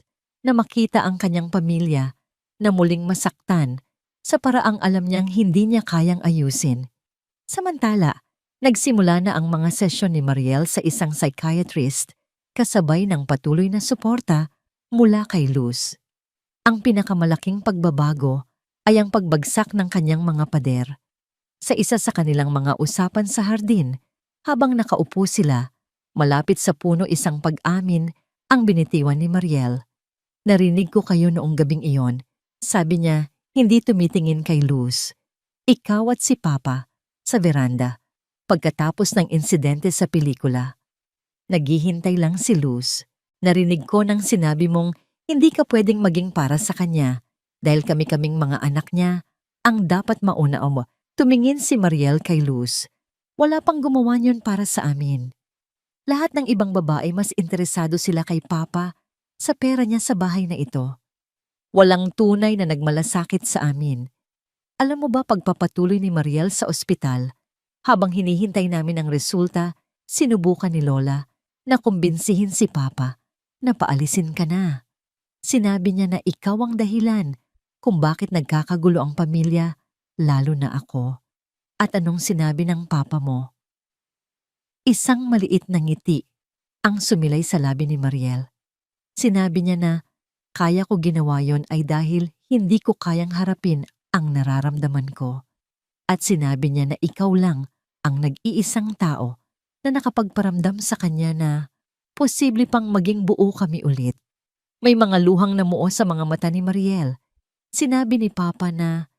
na makita ang kanyang pamilya na muling masaktan sa paraang alam niyang hindi niya kayang ayusin. Samantala, nagsimula na ang mga sesyon ni Mariel sa isang psychiatrist kasabay ng patuloy na suporta mula kay Luz. Ang pinakamalaking pagbabago ay ang pagbagsak ng kanyang mga pader. Sa isa sa kanilang mga usapan sa hardin, habang nakaupo sila, malapit sa puno isang pag-amin ang binitiwan ni Mariel. Narinig ko kayo noong gabing iyon, sabi niya, hindi tumitingin kay Luz. Ikaw at si Papa, sa veranda, pagkatapos ng insidente sa pelikula. Naghihintay lang si Luz. Narinig ko nang sinabi mong hindi ka pwedeng maging para sa kanya dahil kami-kaming mga anak niya ang dapat mauna mo. Tumingin si Mariel kay Luz. Wala pang gumawa niyon para sa amin. Lahat ng ibang babae mas interesado sila kay Papa sa pera niya sa bahay na ito. Walang tunay na nagmalasakit sa amin. Alam mo ba pagpapatuloy ni Mariel sa ospital, habang hinihintay namin ang resulta, sinubukan ni Lola na kumbinsihin si Papa na paalisin ka na. Sinabi niya na ikaw ang dahilan kung bakit nagkakagulo ang pamilya, lalo na ako. At anong sinabi ng Papa mo? Isang maliit na ngiti ang sumilay sa labi ni Mariel. Sinabi niya na kaya ko ginawa yon ay dahil hindi ko kayang harapin ang nararamdaman ko. At sinabi niya na ikaw lang ang nag-iisang tao na nakapagparamdam sa kanya na posible pang maging buo kami ulit. May mga luhang namuo sa mga mata ni Mariel. Sinabi ni Papa na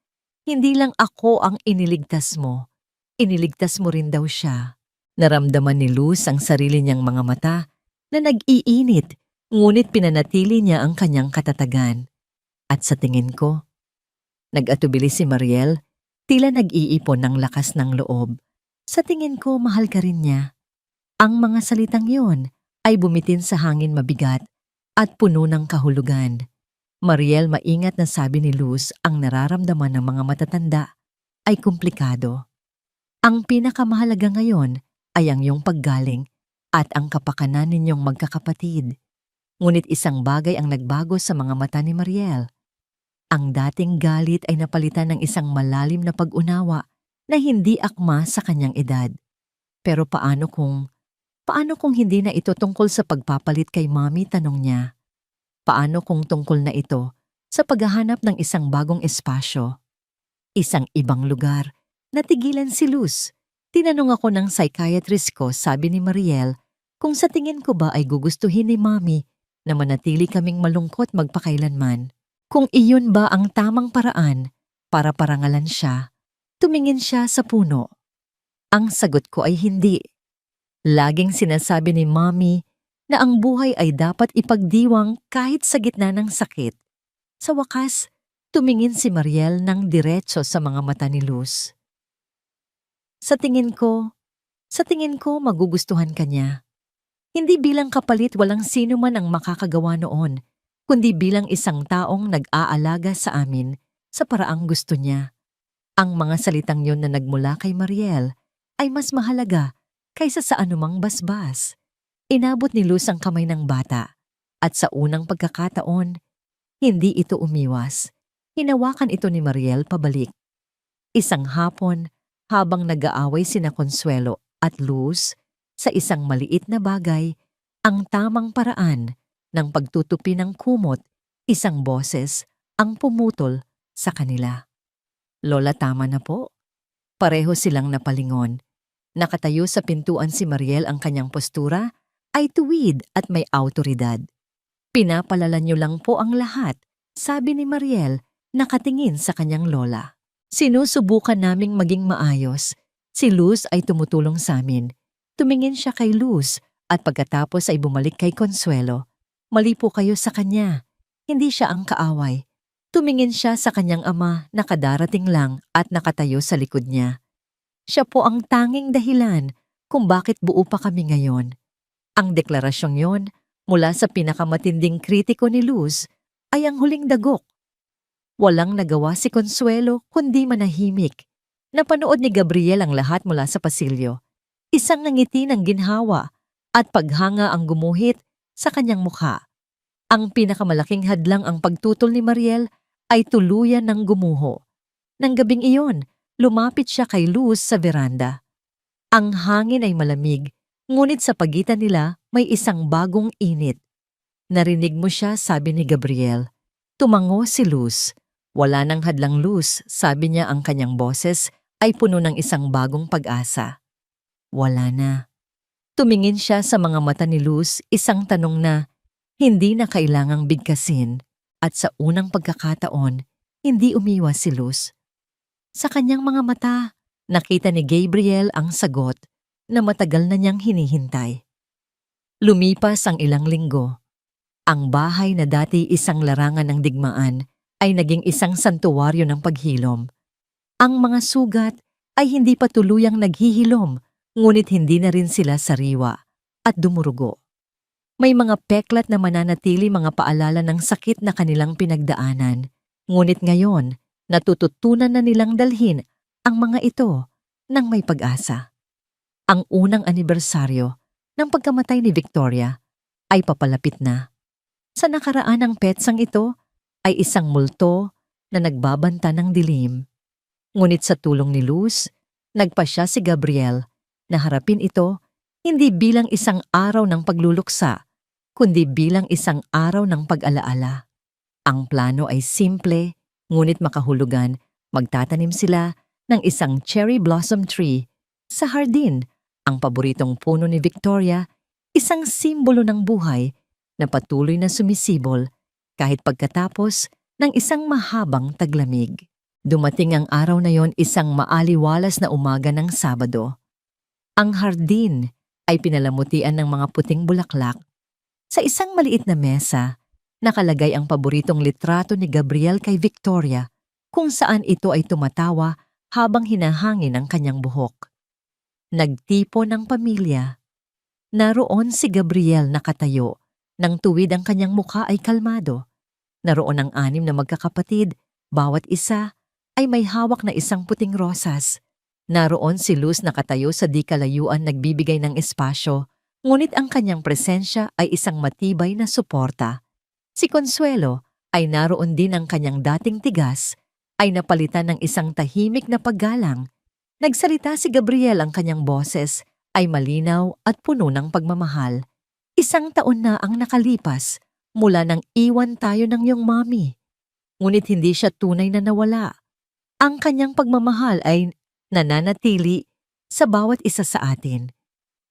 hindi lang ako ang iniligtas mo. Iniligtas mo rin daw siya. Naramdaman ni Luz ang sarili niyang mga mata na nag-iinit, ngunit pinanatili niya ang kanyang katatagan. At sa tingin ko, nag-atubili si Mariel, tila nag-iipon ng lakas ng loob. Sa tingin ko, mahal ka rin niya. Ang mga salitang yon ay bumitin sa hangin mabigat at puno ng kahulugan. Mariel, maingat na sabi ni Luz, ang nararamdaman ng mga matatanda ay komplikado. Ang pinakamahalaga ngayon ay ang iyong paggaling at ang kapakanan ninyong magkakapatid. Ngunit isang bagay ang nagbago sa mga mata ni Mariel. Ang dating galit ay napalitan ng isang malalim na pag-unawa na hindi akma sa kanyang edad. Pero paano kung hindi na ito tungkol sa pagpapalit kay Mommy, tanong niya. Paano kung tungkol na ito sa paghahanap ng isang bagong espasyo? Isang ibang lugar. Natigilan si Luz. Tinanong ako ng psychiatrist ko, sabi ni Mariel, kung sa tingin ko ba ay gugustuhin ni Mommy na manatili kaming malungkot magpakailanman. Kung iyon ba ang tamang paraan para parangalan siya, tumingin siya sa puno. Ang sagot ko ay hindi. Laging sinasabi ni Mommy na ang buhay ay dapat ipagdiwang kahit sa gitna ng sakit. Sa wakas, tumingin si Mariel ng diretso sa mga mata ni Luz. Sa tingin ko magugustuhan ka niya. Hindi bilang kapalit, walang sino man ang makakagawa noon, kundi bilang isang taong nag-aalaga sa amin sa paraang gusto niya. Ang mga salitang yon na nagmula kay Mariel ay mas mahalaga kaysa sa anumang basbas. Inabot ni Luz ang kamay ng bata at sa unang pagkakataon, hindi ito umiwas. Hinawakan ito ni Mariel pabalik. Isang hapon, habang nag-aaway sina Consuelo at Luz, sa isang maliit na bagay, ang tamang paraan ng pagtutupi ng kumot, isang boses ang pumutol sa kanila. Lola, tama na po. Pareho silang napalingon. Nakatayo sa pintuan si Mariel, ang kanyang postura ay tuwid at may awtoridad. Pinapalala niyo lang po ang lahat, sabi ni Mariel, nakatingin sa kanyang lola. Sinusubukan naming maging maayos. Si Luz ay tumutulong sa amin. Tumingin siya kay Luz at pagkatapos ay bumalik kay Consuelo. Mali po kayo sa kanya. Hindi siya ang kaaway. Tumingin siya sa kanyang ama na kadarating lang at nakatayo sa likod niya. Siya po ang tanging dahilan kung bakit buo pa kami ngayon. Ang deklarasyong yon mula sa pinakamatinding kritiko ni Luz ay ang huling dagok. Walang nagawa si Consuelo kundi manahimik. Napanood ni Gabriel ang lahat mula sa pasilyo. Isang ngiti ng ginhawa at paghanga ang gumuhit sa kanyang mukha. Ang pinakamalaking hadlang, ang pagtutol ni Mariel, ay tuluyan ng gumuho. Nang gabing iyon, lumapit siya kay Luz sa veranda. Ang hangin ay malamig, ngunit sa pagitan nila may isang bagong init. Narinig mo siya, sabi ni Gabriel. Tumango si Luz. Wala nang hadlang, Luz, sabi niya, ang kanyang boses ay puno ng isang bagong pag-asa. Wala na. Tumingin siya sa mga mata ni Luz, isang tanong na hindi na kailangang bigkasin, at sa unang pagkakataon, hindi umiwas si Luz. Sa kanyang mga mata, nakita ni Gabriel ang sagot na matagal na niyang hinihintay. Lumipas ang ilang linggo. Ang bahay na dati isang larangan ng digmaan ay naging isang santuwaryo ng paghilom. Ang mga sugat ay hindi pa tuluyang naghihilom, ngunit hindi na rin sila sariwa at dumurugo. May mga peklat na mananatili, mga paalala ng sakit na kanilang pinagdaanan, ngunit ngayon, natututunan na nilang dalhin ang mga ito ng may pag-asa. Ang unang anibersaryo ng pagkamatay ni Victoria ay papalapit na. Sa nakaraan ng petsang ito ay isang multo na nagbabanta ng dilim. Ngunit sa tulong ni Luz, nagpasya si Gabriel na harapin ito hindi bilang isang araw ng pagluluksa, kundi bilang isang araw ng pag-alaala. Ang plano ay simple, ngunit makahulugan. Magtatanim sila ng isang cherry blossom tree sa hardin, ang paboritong puno ni Victoria, isang simbolo ng buhay na patuloy na sumisibol kahit pagkatapos ng isang mahabang taglamig. Dumating ang araw na yon, isang maaliwalas na umaga ng Sabado. Ang hardin ay pinalamutian ng mga puting bulaklak. Sa isang maliit na mesa, nakalagay ang paboritong litrato ni Gabriel kay Victoria, kung saan ito ay tumatawa habang hinahangin ang kanyang buhok. Nagtipo ng pamilya. Naroon si Gabriel nakatayo, nang tuwid ang kanyang mukha ay kalmado. Naroon ang 6 na magkakapatid, bawat isa ay may hawak na isang puting rosas. Naroon si Luz nakatayo sa di kalayuan, nagbibigay ng espasyo, ngunit ang kanyang presensya ay isang matibay na suporta. Si Consuelo ay naroon din, ang kanyang dating tigas ay napalitan ng isang tahimik na paggalang. Nagsalita si Gabriel, ang kanyang boses ay malinaw at puno ng pagmamahal. 1 taon na ang nakalipas mula nang iwan tayo ng iyong mami. Ngunit hindi siya tunay na nawala. Ang kanyang pagmamahal ay nananatili sa bawat isa sa atin.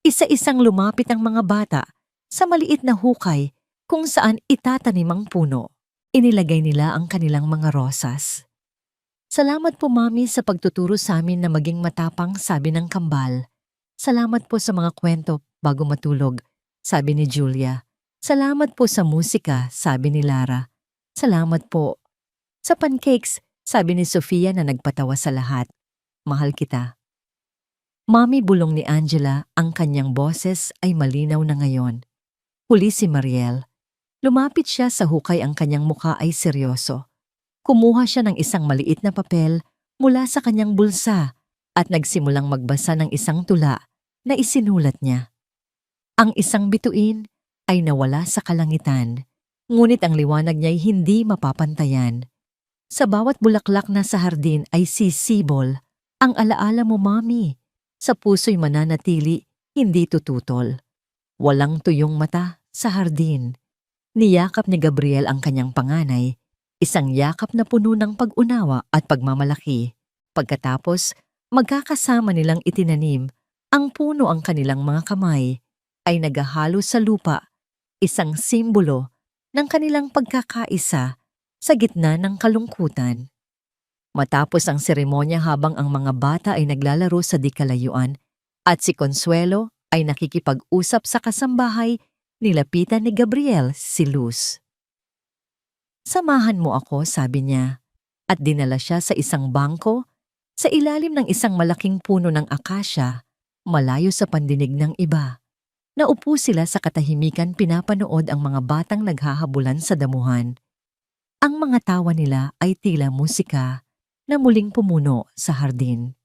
Isa-isang lumapit ang mga bata sa maliit na hukay kung saan itatanim ang puno. Inilagay nila ang kanilang mga rosas. Salamat po, Mami, sa pagtuturo sa amin na maging matapang, sabi ng kambal. Salamat po sa mga kwento bago matulog, sabi ni Julia. Salamat po sa musika, sabi ni Lara. Salamat po sa pancakes, sabi ni Sofia na nagpatawa sa lahat. Mahal kita. Mami, bulong ni Angela, ang kanyang boses ay malinaw na ngayon. Huli si Mariel. Lumapit siya sa hukay, ang kanyang mukha ay seryoso. Kumuha siya ng isang maliit na papel mula sa kanyang bulsa at nagsimulang magbasa ng isang tula na isinulat niya. Ang isang bituin ay nawala sa kalangitan, ngunit ang liwanag niya'y hindi mapapantayan. Sa bawat bulaklak na sa hardin ay sisibol ang alaala mo, Mami. Sa puso'y mananatili hindi tututol. Walang tuyong mata sa hardin. Niyakap ni Gabriel ang kanyang panganay, isang yakap na puno ng pag-unawa at pagmamalaki. Pagkatapos, magkakasama nilang itinanim ang puno ang kanilang mga kamay ay naghahalo sa lupa, isang simbolo ng kanilang pagkakaisa sa gitna ng kalungkutan. Matapos ang seremonya habang ang mga bata ay naglalaro sa di-kalayuan at si Consuelo ay nakikipag-usap sa kasambahay, nilapitan ni Gabriel si Luz. "Samahan mo ako," sabi niya, at dinala siya sa isang bangko sa ilalim ng isang malaking puno ng akasya, malayo sa pandinig ng iba. Naupo sila sa katahimikan, pinapanood ang mga batang naghahabulan sa damuhan. Ang mga tawa nila ay tila musika na muling pumuno sa hardin.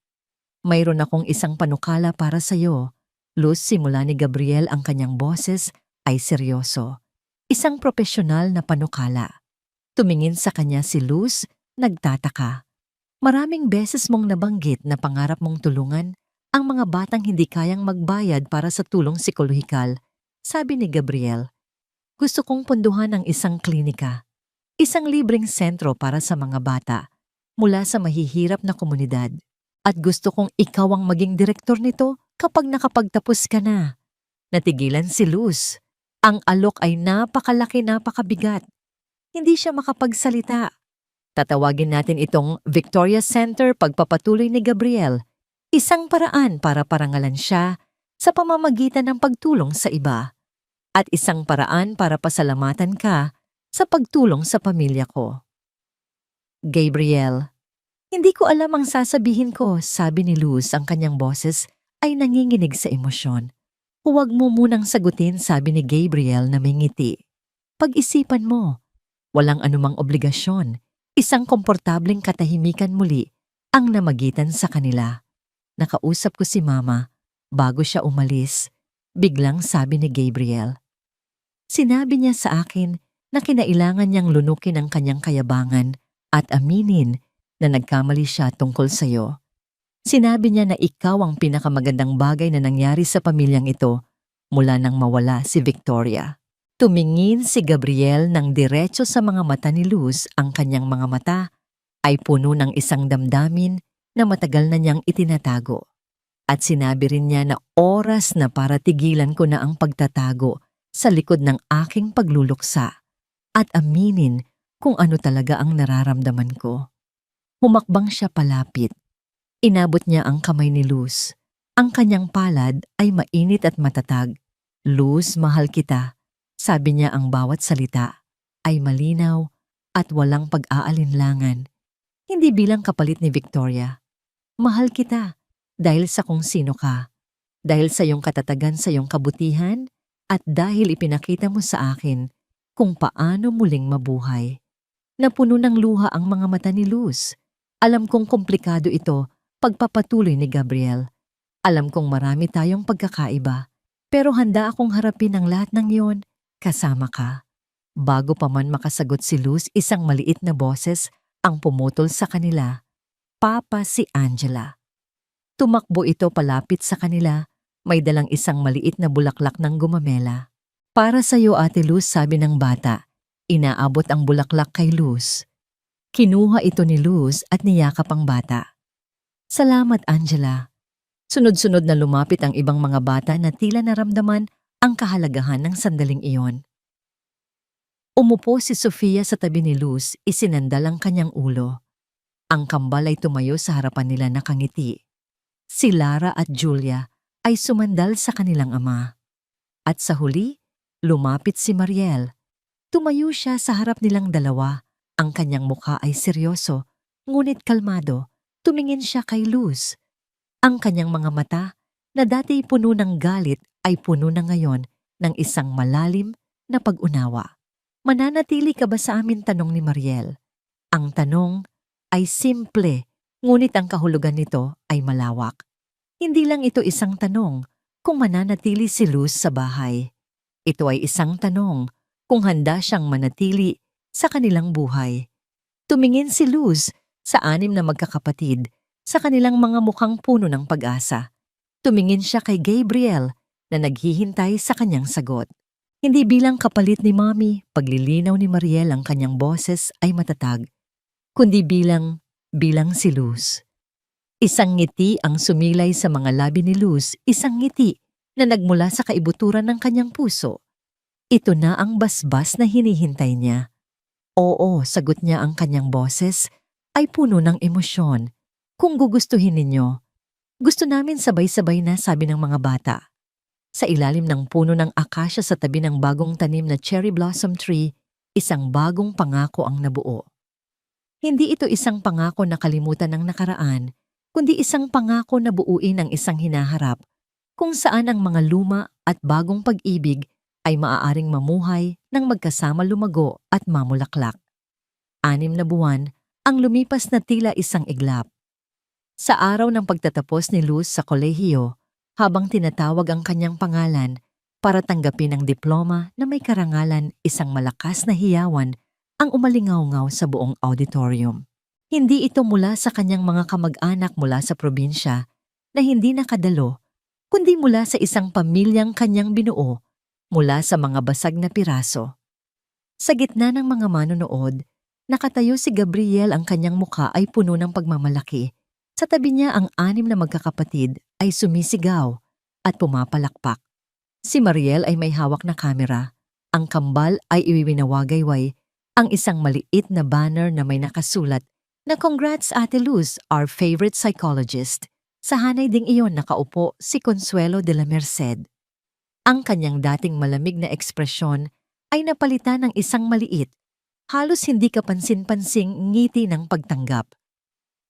"Mayroon akong isang panukala para sa'yo." Luz, simula ni Gabriel, ang kanyang boses ay seryoso. Isang profesional na panukala. Tumingin sa kanya si Luz, nagtataka. "Maraming beses mong nabanggit na pangarap mong tulungan ang mga batang hindi kayang magbayad para sa tulong psikolohikal," sabi ni Gabriel. "Gusto kong punduhan ang isang klinika, isang libreng sentro para sa mga bata mula sa mahihirap na komunidad. At gusto kong ikaw ang maging direktor nito kapag nakapagtapos ka na." Natigilan si Luz. Ang alok ay napakalaki, napakabigat. Hindi siya makapagsalita. "Tatawagin natin itong Victoria Center," pagpapatuloy ni Gabriel. "Isang paraan para parangalan siya sa pamamagitan ng pagtulong sa iba. At isang paraan para pasalamatan ka sa pagtulong sa pamilya ko." "Gabriel, hindi ko alam ang sasabihin ko," sabi ni Luz, ang kanyang boses ay nanginginig sa emosyon. "Huwag mo munang sagutin," sabi ni Gabriel na may ngiti. "Pag-isipan mo, walang anumang obligasyon, isang komportableng katahimikan muli ang namagitan sa kanila." "Nakausap ko si Mama bago siya umalis," biglang sabi ni Gabriel. "Sinabi niya sa akin na kinailangan niyang lunukin ang kanyang kayabangan at aminin na nagkamali siya tungkol sa'yo. Sinabi niya na ikaw ang pinakamagandang bagay na nangyari sa pamilyang ito mula nang mawala si Victoria." Tumingin si Gabriel ng diretso sa mga mata ni Luz. Ang kanyang mga mata ay puno ng isang damdamin na matagal na niyang itinatago. At sinabi rin niya na oras na para tigilan ko na ang pagtatago sa likod ng aking pagluluksa at aminin kung ano talaga ang nararamdaman ko. Humakbang siya palapit. Inabot niya ang kamay ni Luz. Ang kanyang palad ay mainit at matatag. "Luz, mahal kita," sabi niya, ang bawat salita ay malinaw at walang pag-aalinlangan. Hindi bilang kapalit ni Victoria. "Mahal kita dahil sa kung sino ka, dahil sa iyong katatagan, sa iyong kabutihan, at dahil ipinakita mo sa akin kung paano muling mabuhay." Napuno ng luha ang mga mata ni Luz. "Alam kong komplikado ito," pagpapatuloy ni Gabriel. "Alam kong marami tayong pagkakaiba, pero handa akong harapin ang lahat ng iyon kasama ka." Bago pa man makasagot si Luz, isang maliit na boses ang pumutol sa kanila. Papa si Angela. Tumakbo ito palapit sa kanila, may dalang isang maliit na bulaklak ng gumamela. "Para sa iyo, Ate Luz," sabi ng bata. Inaabot ang bulaklak kay Luz. Kinuha ito ni Luz at niyakap ang bata. "Salamat, Angela." Sunod-sunod na lumapit ang ibang mga bata na tila naramdaman ang kahalagahan ng sandaling iyon. Umupo si Sofia sa tabi ni Luz, isinandal ang kanyang ulo. Ang kambal ay tumayo sa harapan nila, nakangiti. Si Lara at Julia ay sumandal sa kanilang ama. At sa huli, lumapit si Mariel. Tumayo siya sa harap nilang dalawa. Ang kanyang mukha ay seryoso, ngunit kalmado. Tumingin siya kay Luz. Ang kanyang mga mata, na dati puno ng galit, ay puno na ngayon ng isang malalim na pag-unawa. "Mananatili ka ba sa amin?" tanong ni Mariel. Ang tanong ay simple, ngunit ang kahulugan nito ay malawak. Hindi lang ito isang tanong kung mananatili si Luz sa bahay. Ito ay isang tanong kung handa siyang manatili sa kanilang buhay. Tumingin si Luz sa 6 na magkakapatid, sa kanilang mga mukhang puno ng pag-asa. Tumingin siya kay Gabriel na naghihintay sa kanyang sagot. Hindi bilang kapalit ni Mommy, paglilinaw ni Mariel ang kanyang boses ay matatag, kundi bilang si Luz. Isang ngiti ang sumilay sa mga labi ni Luz, isang ngiti na nagmula sa kaibuturan ng kanyang puso. Ito na ang basbas na hinihintay niya. Oo, sagot niya, ang kanyang boses ay puno ng emosyon. Kung gugustuhin ninyo, gusto namin sabay-sabay na, sabi ng mga bata. Sa ilalim ng puno ng akasya sa tabi ng bagong tanim na cherry blossom tree, isang bagong pangako ang nabuo. Hindi ito isang pangako na kalimutan ng nakaraan, kundi isang pangako na buuin ang isang hinaharap, kung saan ang mga luma at bagong pag-ibig ay maaaring mamuhay ng magkasama, lumago at mamulaklak. 6 na buwan ang lumipas na tila isang iglap. Sa araw ng pagtatapos ni Luz sa kolehiyo, habang tinatawag ang kanyang pangalan para tanggapin ang diploma na may karangalan, isang malakas na hiyawan ang umalingaw-ngaw sa buong auditorium. Hindi ito mula sa kanyang mga kamag-anak mula sa probinsya na hindi nakadalo, kundi mula sa isang pamilyang kanyang binuo mula sa mga basag na piraso. Sa gitna ng mga manonood, nakatayo si Gabriel, ang kanyang muka ay puno ng pagmamalaki. Sa tabi niya ang 6 na magkakapatid ay sumisigaw at pumapalakpak. Si Mariel ay may hawak na kamera. Ang kambal ay iwiwinawagayway ang isang maliit na banner na may nakasulat na "Congrats Ate Luz, our favorite psychologist." Sa hanay ding iyon nakaupo si Consuelo de la Merced. Ang kanyang dating malamig na ekspresyon ay napalitan ng isang maliit, halos hindi kapansin-pansing ngiti ng pagtanggap.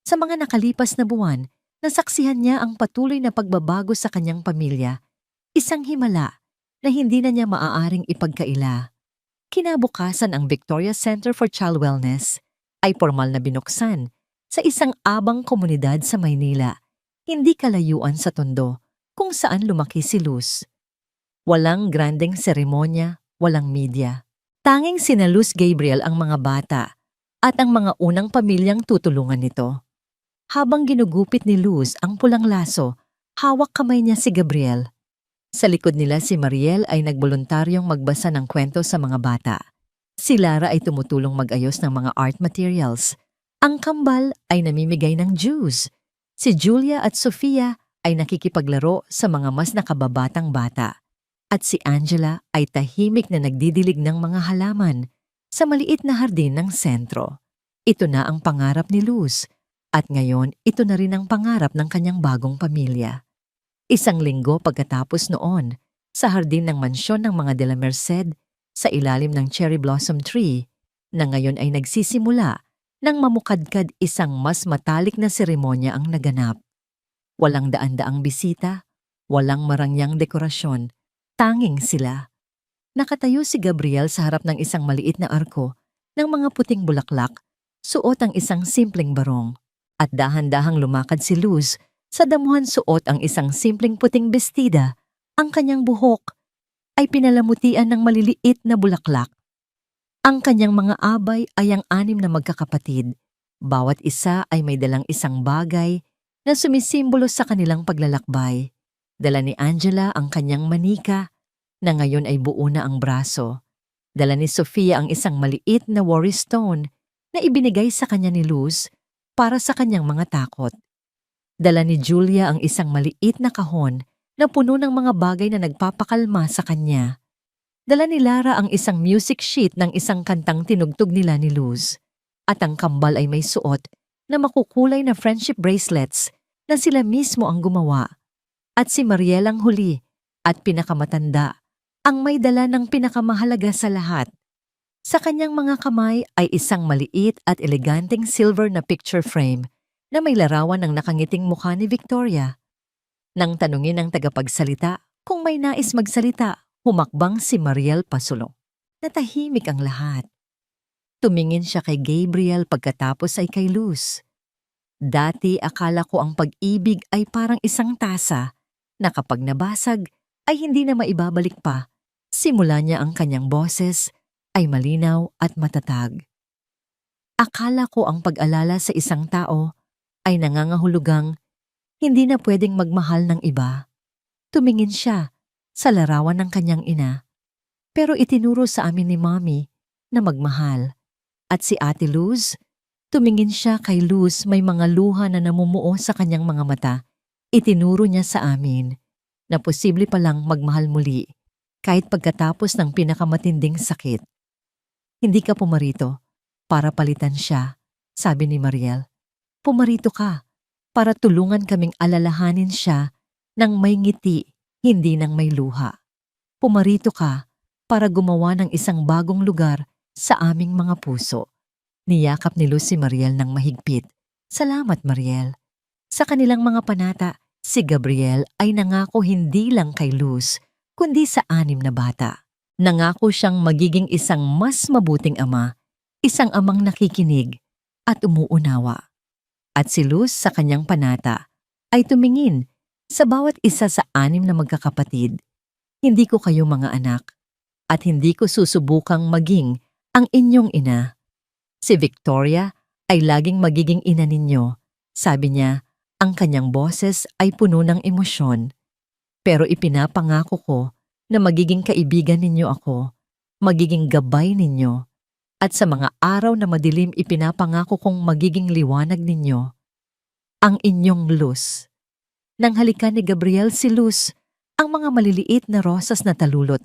Sa mga nakalipas na buwan, nasaksihan niya ang patuloy na pagbabago sa kanyang pamilya, isang himala na hindi na niya maaaring ipagkaila. Kinabukasan, ang Victoria Center for Child Wellness ay formal na binuksan sa isang abang komunidad sa Maynila, hindi kalayuan sa Tondo, kung saan lumaki si Luz. Walang grandeng seremonya, walang media. Tanging sina Luz, Gabriel, ang mga bata at ang mga unang pamilyang tutulungan nito. Habang ginugupit ni Luz ang pulang laso, hawak kamay niya si Gabriel. Sa likod nila si Mariel ay nagboluntaryong magbasa ng kwento sa mga bata. Si Lara ay tumutulong mag-ayos ng mga art materials. Ang kambal ay namimigay ng juice. Si Julia at Sofia ay nakikipaglaro sa mga mas nakababatang bata. At si Angela ay tahimik na nagdidilig ng mga halaman sa maliit na hardin ng sentro. Ito na ang pangarap ni Luz, at ngayon ito na rin ang pangarap ng kanyang bagong pamilya. Isang linggo pagkatapos noon, sa hardin ng mansyon ng mga de la Merced, sa ilalim ng cherry blossom tree, na ngayon ay nagsisimula nang mamukadkad, isang mas matalik na seremonya ang naganap. Walang daan-daang bisita, walang marangyang dekorasyon, tanging sila. Nakatayo si Gabriel sa harap ng isang maliit na arko ng mga puting bulaklak, suot ang isang simpleng barong, at dahan-dahang lumakad si Luz, sa damuhan suot ang isang simpleng puting bestida. Ang kanyang buhok ay pinalamutian ng maliliit na bulaklak. Ang kanyang mga abay ay ang 6 na magkakapatid. Bawat isa ay may dalang isang bagay na sumisimbolo sa kanilang paglalakbay. Dala ni Angela ang kanyang manika, na ngayon ay buo na ang braso. Dala ni Sofia ang isang maliit na worry stone na ibinigay sa kanya ni Luz para sa kanyang mga takot. Dala ni Julia ang isang maliit na kahon na puno ng mga bagay na nagpapakalma sa kanya. Dala ni Lara ang isang music sheet ng isang kantang tinugtog nila ni Luz. At ang kambal ay may suot na makukulay na friendship bracelets na sila mismo ang gumawa. At si Mariel ang huli at pinakamatanda, ang may dala ng pinakamahalaga sa lahat. Sa kanyang mga kamay ay isang maliit at eleganteng silver na picture frame na may larawan ng nakangiting mukha ni Victoria. Nang tanungin ng tagapagsalita kung may nais magsalita, humakbang si Mariel pasulong. Natahimik ang lahat. Tumingin siya kay Gabriel, pagkatapos ay kay Luz. Dati akala ko ang pag-ibig ay parang isang tasa na kapag nabasag ay hindi na maibabalik pa. Simula niya, ang kanyang boses ay malinaw at matatag. Akala ko ang pag-alala sa isang tao ay nangangahulugang hindi na pwedeng magmahal ng iba. Tumingin siya sa larawan ng kanyang ina. Pero itinuro sa amin ni Mommy na magmahal. At si Ate Luz, tumingin siya kay Luz, may mga luha na namumuo sa kanyang mga mata. Itinuro niya sa amin na posible palang magmahal muli kahit pagkatapos ng pinakamatinding sakit. Hindi ka pumarito para palitan siya, sabi ni Mariel. Pumarito ka para tulungan kaming alalahanin siya ng may ngiti, hindi ng may luha. Pumarito ka para gumawa ng isang bagong lugar sa aming mga puso. Niyakap ni Luz si Mariel ng mahigpit. Salamat, Mariel. Sa kanilang mga panata, si Gabriel ay nangako hindi lang kay Luz, kundi sa 6 na bata. Nangako siyang magiging isang mas mabuting ama, isang amang nakikinig at umuunawa. At si Luz sa kanyang panata ay tumingin sa bawat isa sa 6 na magkakapatid. Hindi ko kayo mga anak at hindi ko susubukang maging ang inyong ina. Si Victoria ay laging magiging ina ninyo. Sabi niya, ang kanyang boses ay puno ng emosyon. Pero ipinapangako ko na magiging kaibigan ninyo ako, magiging gabay ninyo, at sa mga araw na madilim ipinapangako kong magiging liwanag ninyo, ang inyong Luz. Nang halikan ni Gabriel si Luz, ang mga maliliit na rosas na talulot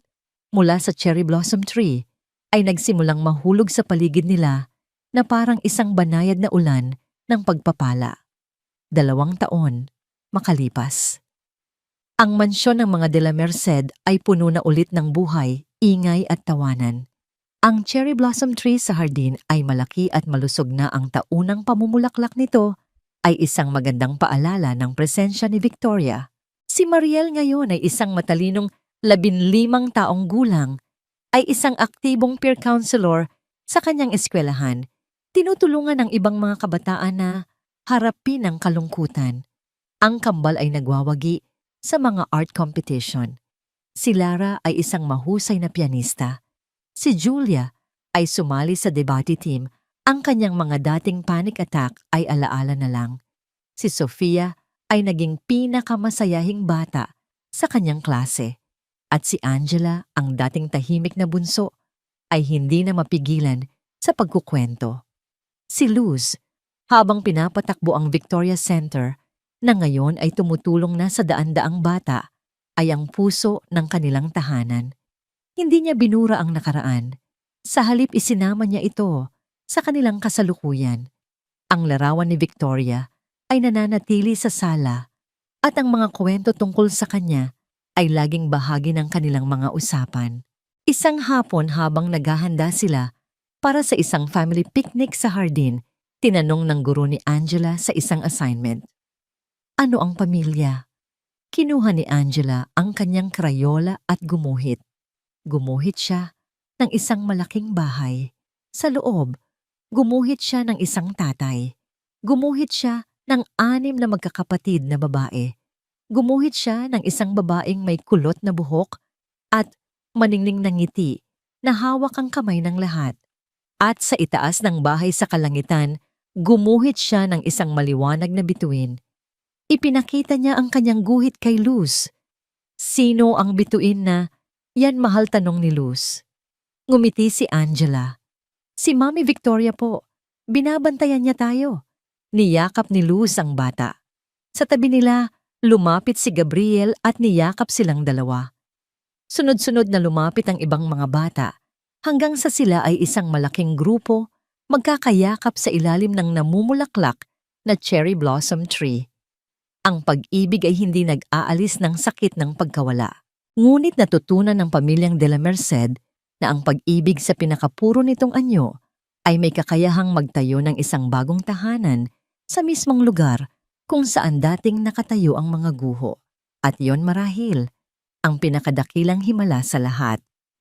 mula sa cherry blossom tree ay nagsimulang mahulog sa paligid nila na parang isang banayad na ulan ng pagpapala. 2 taon makalipas. Ang mansyon ng mga de la Merced ay puno na ulit ng buhay, ingay at tawanan. Ang cherry blossom tree sa hardin ay malaki at malusog na ang taunang pamumulaklak nito ay isang magandang paalala ng presensya ni Victoria. Si Mariel ngayon ay isang matalinong 15 taong gulang, ay isang aktibong peer counselor sa kanyang eskwelahan. Tinutulungan ng ibang mga kabataan na harapin ang kalungkutan. Ang kambal ay nagwawagi sa mga art competition. Si Lara ay isang mahusay na pianista. Si Julia ay sumali sa debate team. Ang kanyang mga dating panic attack ay alaala na lang. Si Sofia ay naging pinakamasayahing bata sa kanyang klase. At si Angela, ang dating tahimik na bunso, ay hindi na mapigilan sa pagkukwento. Si Luz, habang pinapatakbo ang Victoria Center, na ngayon ay tumutulong na sa daan-daang bata, ay ang puso ng kanilang tahanan. Hindi niya binura ang nakaraan. Sa halip isinama niya ito sa kanilang kasalukuyan. Ang larawan ni Victoria ay nananatili sa sala at ang mga kwento tungkol sa kanya ay laging bahagi ng kanilang mga usapan. Isang hapon habang naghahanda sila para sa isang family picnic sa hardin, tinanong ng guro ni Angela sa isang assignment. Ano ang pamilya? Kinuha ni Angela ang kanyang krayola at gumuhit. Gumuhit siya ng isang malaking bahay. Sa loob, gumuhit siya ng isang tatay. Gumuhit siya ng 6 na magkakapatid na babae. Gumuhit siya ng isang babaeng may kulot na buhok at maningning na ngiti na hawak ang kamay ng lahat. At sa itaas ng bahay sa kalangitan, gumuhit siya ng isang maliwanag na bituin. Ipinakita niya ang kanyang guhit kay Luz. Sino ang bituin na, yan mahal, tanong ni Luz. Ngumiti si Angela. Si Mami Victoria po, binabantayan niya tayo. Niyakap ni Luz ang bata. Sa tabi nila, lumapit si Gabriel at niyakap silang dalawa. Sunod-sunod na lumapit ang ibang mga bata, hanggang sa sila ay isang malaking grupo, magkakayakap sa ilalim ng namumulaklak na cherry blossom tree. Ang pag-ibig ay hindi nag-aalis ng sakit ng pagkawala. Ngunit natutunan ng pamilyang de la Merced na ang pag-ibig sa pinakapuro nitong anyo ay may kakayahang magtayo ng isang bagong tahanan sa mismong lugar kung saan dating nakatayo ang mga guho. At yon marahil ang pinakadakilang himala sa lahat.